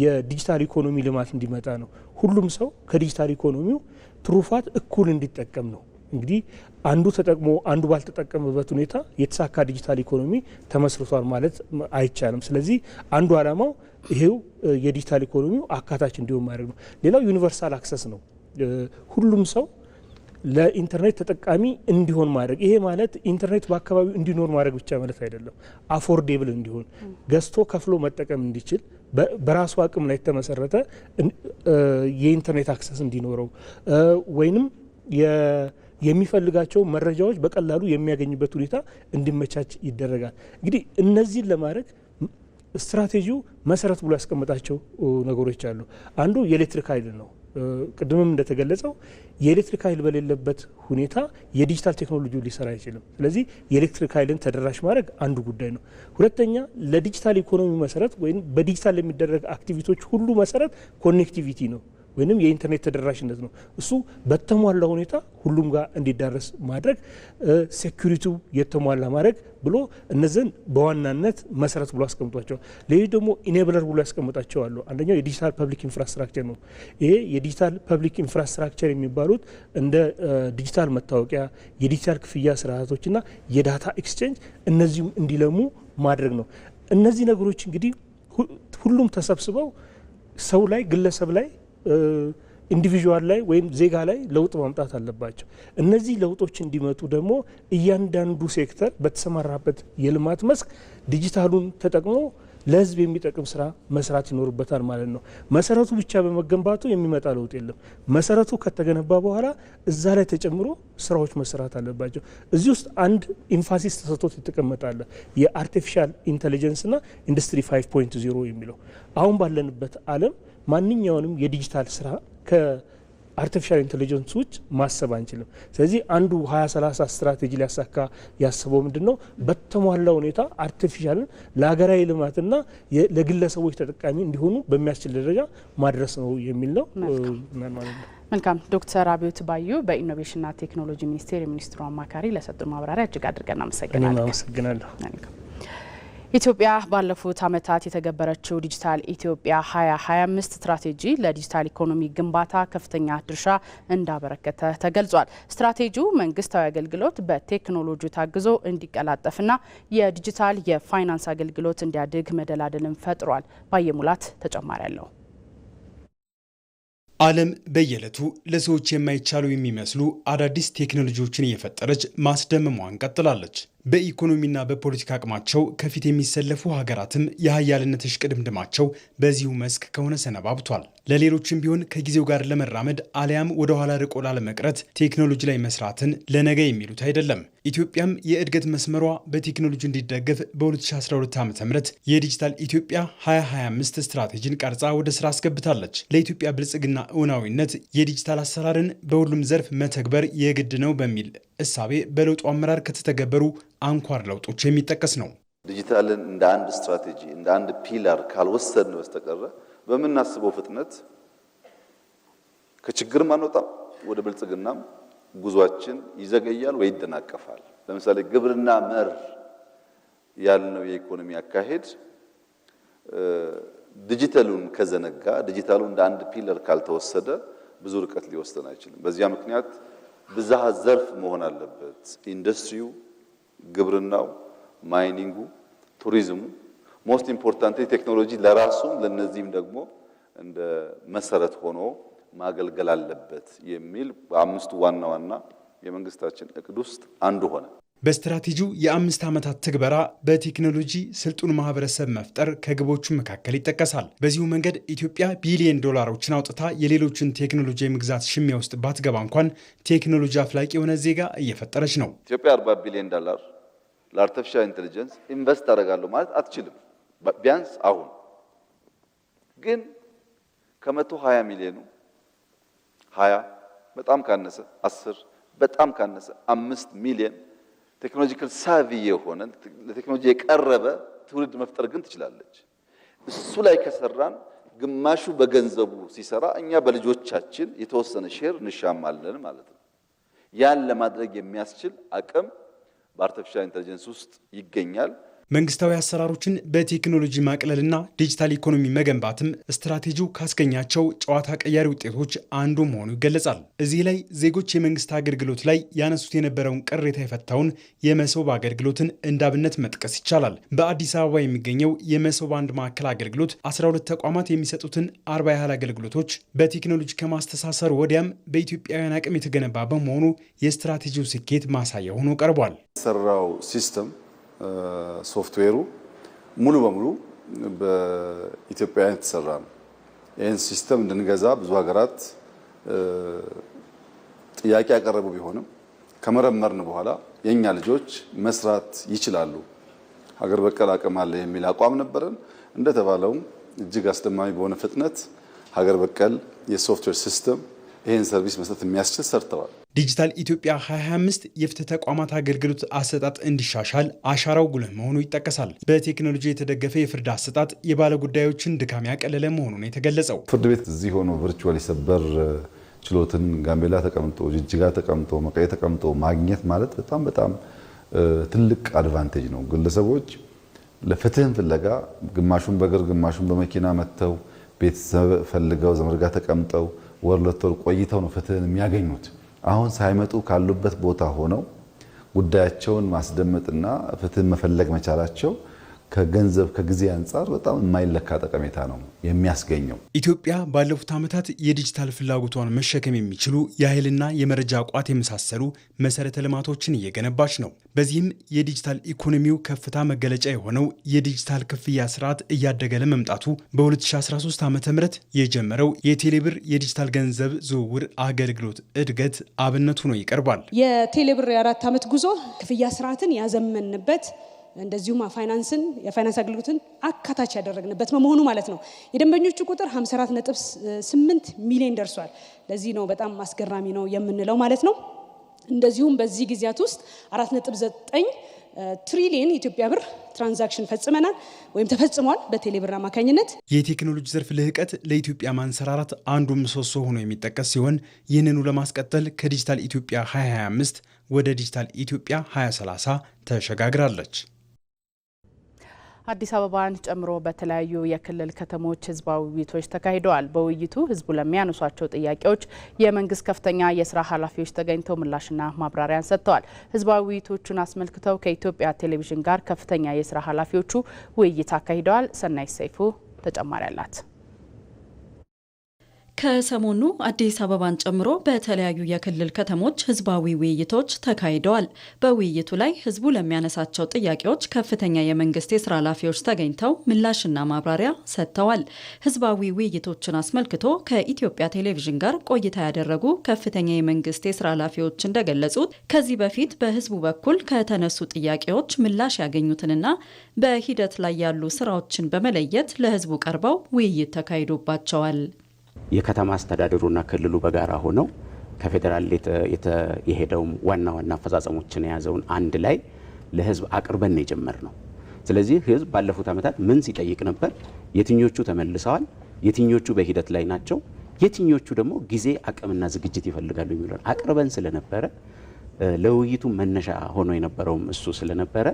የዲጂታል ኢኮኖሚ ልማት እንዲመጣ ነው። ሁሉም ሰው ከዲጂታል ኢኮኖሚው ትሩፋት እኩል እንዲጠቀም ነው። እንግዲህ አንዱ ተጠቅሞ አንዱ ባልተጠቀመበት ሁኔታ የተሳካ ዲጂታል ኢኮኖሚ ተመስርቷል ማለት አይቻልም። ስለዚህ አንዱ ዓላማው ይሄው የዲጂታል ኢኮኖሚው አካታች እንዲሆን ማድረግ ነው። ሌላው ዩኒቨርሳል አክሰስ ነው። ሁሉም ሰው ለኢንተርኔት ተጠቃሚ እንዲሆን ማድረግ። ይሄ ማለት ኢንተርኔት በአካባቢው እንዲኖር ማድረግ ብቻ ማለት አይደለም። አፎርዴብል እንዲሆን ገዝቶ ከፍሎ መጠቀም እንዲችል በራሱ አቅም ላይ የተመሰረተ የኢንተርኔት አክሰስ እንዲኖረው ወይንም የሚፈልጋቸው መረጃዎች በቀላሉ የሚያገኝበት ሁኔታ እንዲመቻች ይደረጋል። እንግዲህ እነዚህን ለማድረግ ስትራቴጂው መሰረት ብሎ ያስቀመጣቸው ነገሮች አሉ። አንዱ የኤሌክትሪክ ኃይል ነው። ቅድምም እንደተገለጸው የኤሌክትሪክ ኃይል በሌለበት ሁኔታ የዲጂታል ቴክኖሎጂ ሊሰራ አይችልም። ስለዚህ የኤሌክትሪክ ኃይልን ተደራሽ ማድረግ አንዱ ጉዳይ ነው። ሁለተኛ ለዲጂታል ኢኮኖሚ መሰረት ወይም በዲጂታል ለሚደረግ አክቲቪቲዎች ሁሉ መሰረት ኮኔክቲቪቲ ነው ወይንም የኢንተርኔት ተደራሽነት ነው። እሱ በተሟላ ሁኔታ ሁሉም ጋር እንዲዳረስ ማድረግ፣ ሴኩሪቲው የተሟላ ማድረግ ብሎ እነዚህን በዋናነት መሰረት ብሎ አስቀምጧቸዋል። ሌሎች ደግሞ ኢኔብለር ብሎ ያስቀምጣቸው አሉ። አንደኛው የዲጂታል ፐብሊክ ኢንፍራስትራክቸር ነው። ይሄ የዲጂታል ፐብሊክ ኢንፍራስትራክቸር የሚባሉት እንደ ዲጂታል መታወቂያ፣ የዲጂታል ክፍያ ስርዓቶችና የዳታ ኤክስቼንጅ እነዚህም እንዲለሙ ማድረግ ነው። እነዚህ ነገሮች እንግዲህ ሁሉም ተሰብስበው ሰው ላይ ግለሰብ ላይ ኢንዲቪዥዋል ላይ ወይም ዜጋ ላይ ለውጥ ማምጣት አለባቸው። እነዚህ ለውጦች እንዲመጡ ደግሞ እያንዳንዱ ሴክተር በተሰማራበት የልማት መስክ ዲጂታሉን ተጠቅሞ ለህዝብ የሚጠቅም ስራ መስራት ይኖርበታል ማለት ነው። መሰረቱ ብቻ በመገንባቱ የሚመጣ ለውጥ የለም። መሰረቱ ከተገነባ በኋላ እዛ ላይ ተጨምሮ ስራዎች መሰራት አለባቸው። እዚህ ውስጥ አንድ ኢንፋሲስ ተሰጥቶት የተቀመጣለ የአርቲፊሻል ኢንተለጀንስና ኢንዱስትሪ 5.0 የሚለው አሁን ባለንበት ዓለም ማንኛውንም የዲጂታል ስራ ከአርቲፊሻል ኢንተለጀንስ ውጭ ማሰብ አንችልም። ስለዚህ አንዱ 2030 ስትራቴጂ ሊያሳካ ያስበው ምንድነው? በተሟላ ሁኔታ አርቲፊሻልን ለሀገራዊ ልማትና ለግለሰቦች ተጠቃሚ እንዲሆኑ በሚያስችል ደረጃ ማድረስ ነው የሚል ነው ማለት ነው።
መልካም ዶክተር አብዮት ባዩ በኢኖቬሽንና ቴክኖሎጂ ሚኒስቴር የሚኒስትሩ አማካሪ ለሰጡ ማብራሪያ እጅግ አድርገን እናመሰግናለን።
አመሰግናለሁ።
ኢትዮጵያ ባለፉት ዓመታት የተገበረችው ዲጂታል ኢትዮጵያ 2025 ስትራቴጂ ለዲጂታል ኢኮኖሚ ግንባታ ከፍተኛ ድርሻ እንዳበረከተ ተገልጿል። ስትራቴጂው መንግስታዊ አገልግሎት በቴክኖሎጂ ታግዞ እንዲቀላጠፍና የዲጂታል የፋይናንስ አገልግሎት እንዲያድግ መደላደልን ፈጥሯል። ባየሙላት ተጨማሪ አለው።
ዓለም በየዕለቱ ለሰዎች የማይቻሉ የሚመስሉ አዳዲስ ቴክኖሎጂዎችን እየፈጠረች ማስደመሟን ቀጥላለች። በኢኮኖሚና በፖለቲካ አቅማቸው ከፊት የሚሰለፉ ሀገራትም የሀያልነት እሽቅድምድማቸው በዚሁ መስክ ከሆነ ሰነባብቷል። ለሌሎችም ቢሆን ከጊዜው ጋር ለመራመድ አሊያም ወደ ኋላ ርቆ ላለመቅረት ቴክኖሎጂ ላይ መስራትን ለነገ የሚሉት አይደለም። ኢትዮጵያም የእድገት መስመሯ በቴክኖሎጂ እንዲደገፍ በ2012 ዓ.ም የዲጂታል ኢትዮጵያ 2025 ስትራቴጂን ቀርጻ ወደ ስራ አስገብታለች። ለኢትዮጵያ ብልጽግና እውናዊነት የዲጂታል አሰራርን በሁሉም ዘርፍ መተግበር የግድ ነው በሚል እሳቤ በለውጡ አመራር ከተተገበሩ አንኳር ለውጦች የሚጠቀስ ነው።
ዲጂታልን እንደ አንድ ስትራቴጂ እንደ አንድ ፒላር ካልወሰድን በስተቀረ በምናስበው ፍጥነት ከችግርም አንወጣም፣ ወደ ብልጽግናም ጉዟችን ይዘገያል ወይ ይደናቀፋል። ለምሳሌ ግብርና መር ያልነው የኢኮኖሚ አካሄድ ዲጂታሉን ከዘነጋ፣ ዲጂታሉ እንደ አንድ ፒለር ካልተወሰደ ብዙ ርቀት ሊወስደን አይችልም። በዚያ ምክንያት ብዝሃ ዘርፍ መሆን አለበት። ኢንዱስትሪው፣ ግብርናው፣ ማይኒንጉ፣ ቱሪዝሙ፣ ሞስት ኢምፖርታንትሊ ቴክኖሎጂ ለራሱም ለነዚህም ደግሞ እንደ መሰረት ሆኖ ማገልገል አለበት የሚል በአምስቱ ዋና ዋና የመንግስታችን እቅድ ውስጥ አንዱ ሆነ።
በስትራቴጂው የ5 ዓመታት ትግበራ በቴክኖሎጂ ስልጡን ማህበረሰብ መፍጠር ከግቦቹ መካከል ይጠቀሳል። በዚሁ መንገድ ኢትዮጵያ ቢሊዮን ዶላሮችን አውጥታ የሌሎችን ቴክኖሎጂ የመግዛት ሽሚያ ውስጥ ባትገባ እንኳን ቴክኖሎጂ አፍላቂ የሆነ ዜጋ እየፈጠረች ነው።
ኢትዮጵያ 40 ቢሊዮን ዶላር ለአርቲፊሻል ኢንተለጀንስ ኢንቨስት አደርጋለሁ ማለት አትችልም። ቢያንስ አሁን ግን ከ120 ሚሊዮኑ 20 በጣም ካነሰ 10 በጣም ካነሰ 5 ሚሊዮን ቴክኖሎጂካል ሳቪ የሆነ ለቴክኖሎጂ የቀረበ ትውልድ መፍጠር ግን ትችላለች። እሱ ላይ ከሰራን ግማሹ በገንዘቡ ሲሰራ እኛ በልጆቻችን የተወሰነ ሼር እንሻማለን ማለት ነው። ያን ለማድረግ የሚያስችል አቅም በአርቲፊሻል ኢንተለጀንስ ውስጥ ይገኛል።
መንግስታዊ አሰራሮችን በቴክኖሎጂ ማቅለልና ዲጂታል ኢኮኖሚ መገንባትም ስትራቴጂው ካስገኛቸው ጨዋታ ቀያሪ ውጤቶች አንዱ መሆኑ ይገለጻል። እዚህ ላይ ዜጎች የመንግስት አገልግሎት ላይ ያነሱት የነበረውን ቅሬታ የፈታውን የመሶብ አገልግሎትን እንዳብነት መጥቀስ ይቻላል። በአዲስ አበባ የሚገኘው የመሶብ አንድ ማዕከል አገልግሎት 12 ተቋማት የሚሰጡትን 40 ያህል አገልግሎቶች በቴክኖሎጂ ከማስተሳሰር ወዲያም በኢትዮጵያውያን አቅም የተገነባ በመሆኑ የስትራቴጂው ስኬት ማሳያ ሆኖ ቀርቧል።
ሰራው ሲስተም ሶፍትዌሩ ሙሉ በሙሉ በኢትዮጵያውያን የተሰራ ነው። ይህን ሲስተም እንድንገዛ ብዙ ሀገራት ጥያቄ ያቀረቡ ቢሆንም ከመረመርን በኋላ የኛ ልጆች መስራት ይችላሉ፣ ሀገር በቀል አቅም አለ የሚል አቋም ነበረን። እንደተባለውም እጅግ አስደማሚ በሆነ ፍጥነት ሀገር በቀል የሶፍትዌር ሲስተም ይህን ሰርቪስ መስጠት የሚያስችል ሰርተዋል።
ዲጂታል ኢትዮጵያ 2025 የፍትህ ተቋማት አገልግሎት አሰጣጥ እንዲሻሻል አሻራው ጉልህ መሆኑ ይጠቀሳል። በቴክኖሎጂ የተደገፈ የፍርድ አሰጣጥ የባለ ጉዳዮችን ድካም ያቀለለ መሆኑን የተገለጸው
ፍርድ ቤት እዚህ ሆኖ ቨርቹዋል የሰበር ችሎትን ጋምቤላ ተቀምጦ፣ ጅጅጋ ተቀምጦ፣ መቀሌ ተቀምጦ ማግኘት ማለት በጣም ትልቅ አድቫንቴጅ ነው። ግለሰቦች ለፍትህን ፍለጋ ግማሹን በእግር ግማሹን በመኪና መጥተው ቤተሰብ ፈልገው ዘመድ ጋር ተቀምጠው ወር ሁለት ወር ቆይተው ነው ፍትህን የሚያገኙት። አሁን ሳይመጡ ካሉበት ቦታ ሆነው ጉዳያቸውን ማስደመጥና ፍትህን መፈለግ መቻላቸው ከገንዘብ ከጊዜ አንጻር በጣም የማይለካ ጠቀሜታ ነው የሚያስገኘው።
ኢትዮጵያ ባለፉት ዓመታት የዲጂታል ፍላጎቷን መሸከም የሚችሉ የኃይልና የመረጃ ቋት የመሳሰሉ መሰረተ ልማቶችን እየገነባች ነው። በዚህም የዲጂታል ኢኮኖሚው ከፍታ መገለጫ የሆነው የዲጂታል ክፍያ ስርዓት እያደገ ለመምጣቱ በ2013 ዓ.ም የጀመረው የቴሌብር የዲጂታል ገንዘብ ዝውውር አገልግሎት እድገት አብነት ሆኖ ይቀርባል።
የቴሌብር የ4 ዓመት ጉዞ ክፍያ ስርዓትን ያዘመንበት እንደዚሁም የፋይናንስ አገልግሎትን አካታች ያደረግንበት በመሆኑ ማለት ነው። የደንበኞቹ ቁጥር 54.8 ሚሊዮን ደርሷል። ለዚህ ነው በጣም አስገራሚ ነው የምንለው ማለት ነው። እንደዚሁም በዚህ ጊዜያት ውስጥ 4.9 ትሪሊየን የኢትዮጵያ ብር ትራንዛክሽን ፈጽመናል ወይም ተፈጽሟል በቴሌብር አማካኝነት።
የቴክኖሎጂ ዘርፍ ልህቀት ለኢትዮጵያ ማንሰራራት አንዱ ምሰሶ ሆኖ የሚጠቀስ ሲሆን ይህንኑ ለማስቀጠል ከዲጂታል ኢትዮጵያ 2025 ወደ ዲጂታል ኢትዮጵያ 2030 ተሸጋግራለች።
አዲስ አበባን ጨምሮ በተለያዩ የክልል ከተሞች ህዝባዊ ውይይቶች ተካሂደዋል። በውይይቱ ህዝቡ ለሚያነሷቸው ጥያቄዎች የመንግስት ከፍተኛ የስራ ኃላፊዎች ተገኝተው ምላሽና ማብራሪያን ሰጥተዋል። ህዝባዊ ውይይቶቹን አስመልክተው ከኢትዮጵያ ቴሌቪዥን ጋር ከፍተኛ የስራ ኃላፊዎቹ ውይይት አካሂደዋል። ሰናይ ሰይፉ ተጨማሪ አላት።
ከሰሞኑ አዲስ አበባን ጨምሮ በተለያዩ የክልል ከተሞች ህዝባዊ ውይይቶች ተካሂደዋል። በውይይቱ ላይ ህዝቡ ለሚያነሳቸው ጥያቄዎች ከፍተኛ የመንግስት የስራ ኃላፊዎች ተገኝተው ምላሽና ማብራሪያ ሰጥተዋል። ህዝባዊ ውይይቶችን አስመልክቶ ከኢትዮጵያ ቴሌቪዥን ጋር ቆይታ ያደረጉ ከፍተኛ የመንግስት የስራ ኃላፊዎች እንደገለጹት ከዚህ በፊት በህዝቡ በኩል ከተነሱ ጥያቄዎች ምላሽ ያገኙትንና በሂደት ላይ ያሉ ስራዎችን በመለየት ለህዝቡ ቀርበው ውይይት ተካሂዶባቸዋል።
የከተማ አስተዳደሩና ክልሉ በጋራ ሆነው ከፌደራል የሄደው ዋና አፈጻጸሞችን የያዘውን አንድ ላይ ለህዝብ አቅርበን ነው የጀመርነው። ስለዚህ ህዝብ ባለፉት ዓመታት ምን ሲጠይቅ ነበር፣ የትኞቹ ተመልሰዋል፣ የትኞቹ በሂደት ላይ ናቸው፣ የትኞቹ ደግሞ ጊዜ አቅምና ዝግጅት ይፈልጋሉ የሚለውን አቅርበን ስለነበረ ለውይይቱ መነሻ ሆኖ የነበረውም እሱ ስለነበረ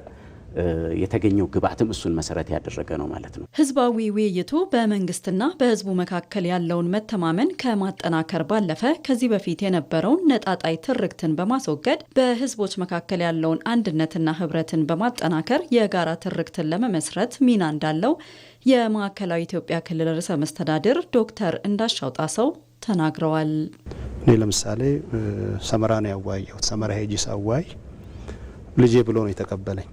የተገኘው ግብአትም እሱን መሰረት ያደረገ ነው ማለት ነው።
ህዝባዊ ውይይቱ በመንግስትና በህዝቡ መካከል ያለውን መተማመን ከማጠናከር ባለፈ ከዚህ በፊት የነበረውን ነጣጣይ ትርክትን በማስወገድ በህዝቦች መካከል ያለውን አንድነትና ህብረትን በማጠናከር የጋራ ትርክትን ለመመስረት ሚና እንዳለው የማዕከላዊ ኢትዮጵያ ክልል ርዕሰ መስተዳድር ዶክተር እንዳሻው ጣሰው ተናግረዋል።
እኔ ለምሳሌ ሰመራ ነው ያዋየሁት። ሰመራ ሄጂ ሳዋይ ልጄ ብሎ ነው የተቀበለኝ።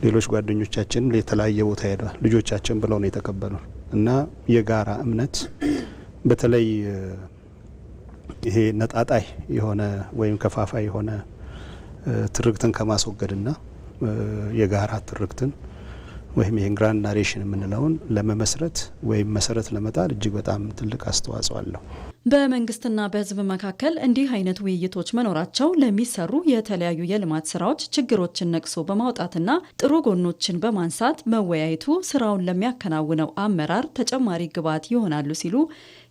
ሌሎች ጓደኞቻችን የተለያየ ቦታ ሄደዋል። ልጆቻችን ብለው ነው የተቀበሉ እና የጋራ እምነት በተለይ ይሄ ነጣጣይ የሆነ ወይም ከፋፋይ የሆነ ትርክትን ከማስወገድና የጋራ ትርክትን ወይም ይሄን ግራንድ ናሬሽን የምንለውን ለመመስረት ወይም መሰረት ለመጣል እጅግ በጣም ትልቅ አስተዋጽኦ አለው።
በመንግስትና በህዝብ መካከል እንዲህ አይነት ውይይቶች መኖራቸው ለሚሰሩ የተለያዩ የልማት ስራዎች ችግሮችን ነቅሶ በማውጣትና ጥሩ ጎኖችን በማንሳት መወያየቱ ስራውን ለሚያከናውነው አመራር ተጨማሪ ግብዓት ይሆናሉ ሲሉ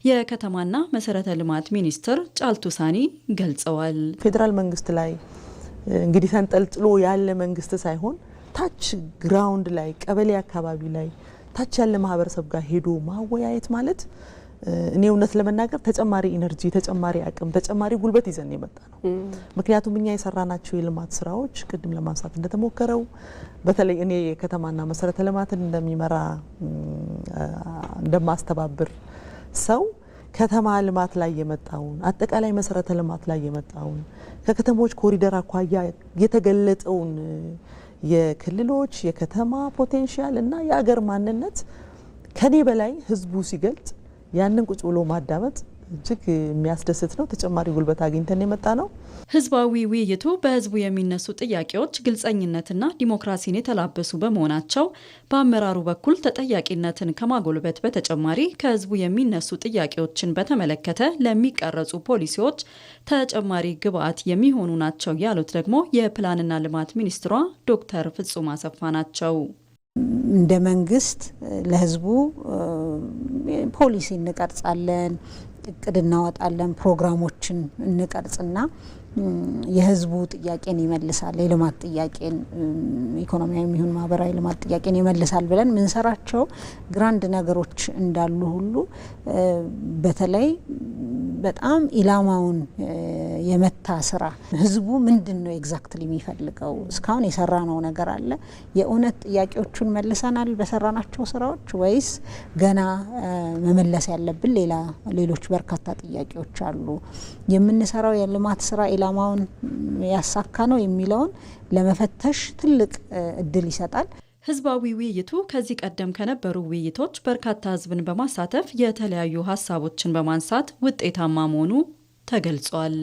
የከተማና መሰረተ ልማት ሚኒስትር ጫልቱ ሳኒ ገልጸዋል።
ፌዴራል መንግስት ላይ እንግዲህ ተንጠልጥሎ ያለ መንግስት ሳይሆን ታች ግራውንድ ላይ ቀበሌ አካባቢ ላይ ታች ያለ ማህበረሰብ ጋር ሄዶ ማወያየት ማለት እኔ እውነት ለመናገር ተጨማሪ ኢነርጂ፣ ተጨማሪ አቅም፣ ተጨማሪ ጉልበት ይዘን የመጣ ነው። ምክንያቱም እኛ የሰራናቸው የልማት ስራዎች ቅድም ለማንሳት እንደተሞከረው በተለይ እኔ የከተማና መሰረተ ልማትን እንደሚመራ እንደማስተባብር ሰው ከተማ ልማት ላይ የመጣውን አጠቃላይ መሰረተ ልማት ላይ የመጣውን ከከተሞች ኮሪደር አኳያ የተገለጠውን የክልሎች የከተማ ፖቴንሻል እና የአገር ማንነት ከኔ በላይ ህዝቡ ሲገልጽ ያንን ቁጭ ብሎ ማዳመጥ እጅግ የሚያስደስት ነው። ተጨማሪ ጉልበት አግኝተን የመጣ ነው።
ህዝባዊ ውይይቱ በህዝቡ የሚነሱ ጥያቄዎች ግልጸኝነትና ዲሞክራሲን የተላበሱ በመሆናቸው በአመራሩ በኩል ተጠያቂነትን ከማጎልበት በተጨማሪ ከህዝቡ የሚነሱ ጥያቄዎችን በተመለከተ ለሚቀረጹ ፖሊሲዎች ተጨማሪ ግብዓት የሚሆኑ ናቸው ያሉት ደግሞ የፕላንና ልማት ሚኒስትሯ ዶክተር ፍጹም አሰፋ ናቸው።
እንደ መንግስት ለህዝቡ ፖሊሲ እንቀርጻለን፣ እቅድ እናወጣለን፣ ፕሮግራሞችን እንቀርጽና የህዝቡ ጥያቄን ይመልሳል፣ የልማት ጥያቄን ኢኮኖሚያዊ ይሁን ማህበራዊ ልማት ጥያቄን ይመልሳል ብለን ምንሰራቸው ግራንድ ነገሮች እንዳሉ ሁሉ በተለይ በጣም ኢላማውን የመታ ስራ ህዝቡ ምንድነው ኤግዛክትሊ የሚፈልገው? እስካሁን የሰራነው ነገር አለ? የእውነት ጥያቄዎቹን መልሰናል በሰራናቸው ስራዎች ወይስ ገና መመለስ ያለብን ሌሎች በርካታ ጥያቄዎች አሉ? የምንሰራው የልማት ስራ ኢላማውን ያሳካ ነው የሚለውን ለመፈተሽ ትልቅ እድል ይሰጣል።
ህዝባዊ ውይይቱ ከዚህ ቀደም ከነበሩ ውይይቶች በርካታ ህዝብን በማሳተፍ የተለያዩ ሀሳቦችን በማንሳት ውጤታማ መሆኑ ተገልጿል።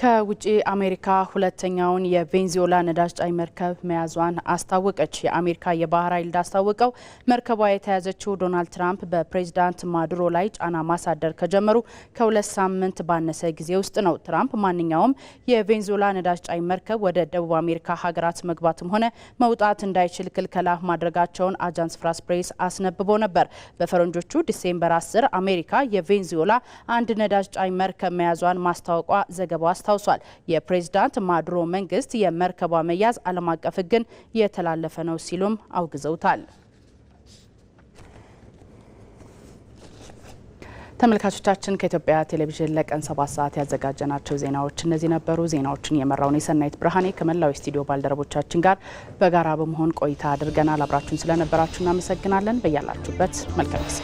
ከውጪ አሜሪካ ሁለተኛውን የቬንዙዌላ ነዳጅ ጫኝ መርከብ መያዟን አስታወቀች። የአሜሪካ የባህር ኃይል እንዳስታወቀው መርከቧ የተያዘችው ዶናልድ ትራምፕ በፕሬዝዳንት ማዱሮ ላይ ጫና ማሳደር ከጀመሩ ከ2 ሳምንት ባነሰ ጊዜ ውስጥ ነው። ትራምፕ ማንኛውም የቬንዙዌላ ነዳጅ ጫኝ መርከብ ወደ ደቡብ አሜሪካ ሀገራት መግባትም ሆነ መውጣት እንዳይችል ክልከላ ማድረጋቸውን አጃንስ ፍራንስ ፕሬስ አስነብቦ ነበር። በፈረንጆቹ ዲሴምበር 10 አሜሪካ የቬንዙዌላ አንድ ነዳጅ ጫኝ መርከብ መያዟን ማስታወቋ ዘገባው ታውሷል። የፕሬዝዳንት ማዱሮ መንግስት የመርከቧ መያዝ ዓለም አቀፍ ሕግን የተላለፈ ነው ሲሉም አውግዘውታል። ተመልካቾቻችን ከኢትዮጵያ ቴሌቪዥን ለቀን 7 ሰዓት ያዘጋጀናቸው ዜናዎች እነዚህ ነበሩ። ዜናዎችን የመራው ነው የሰናይት ብርሃኔ ከመላው ስቱዲዮ ባልደረቦቻችን ጋር በጋራ በመሆን ቆይታ አድርገናል። አብራችሁን ስለነበራችሁ እናመሰግናለን። በያላችሁበት መልካም ጊዜ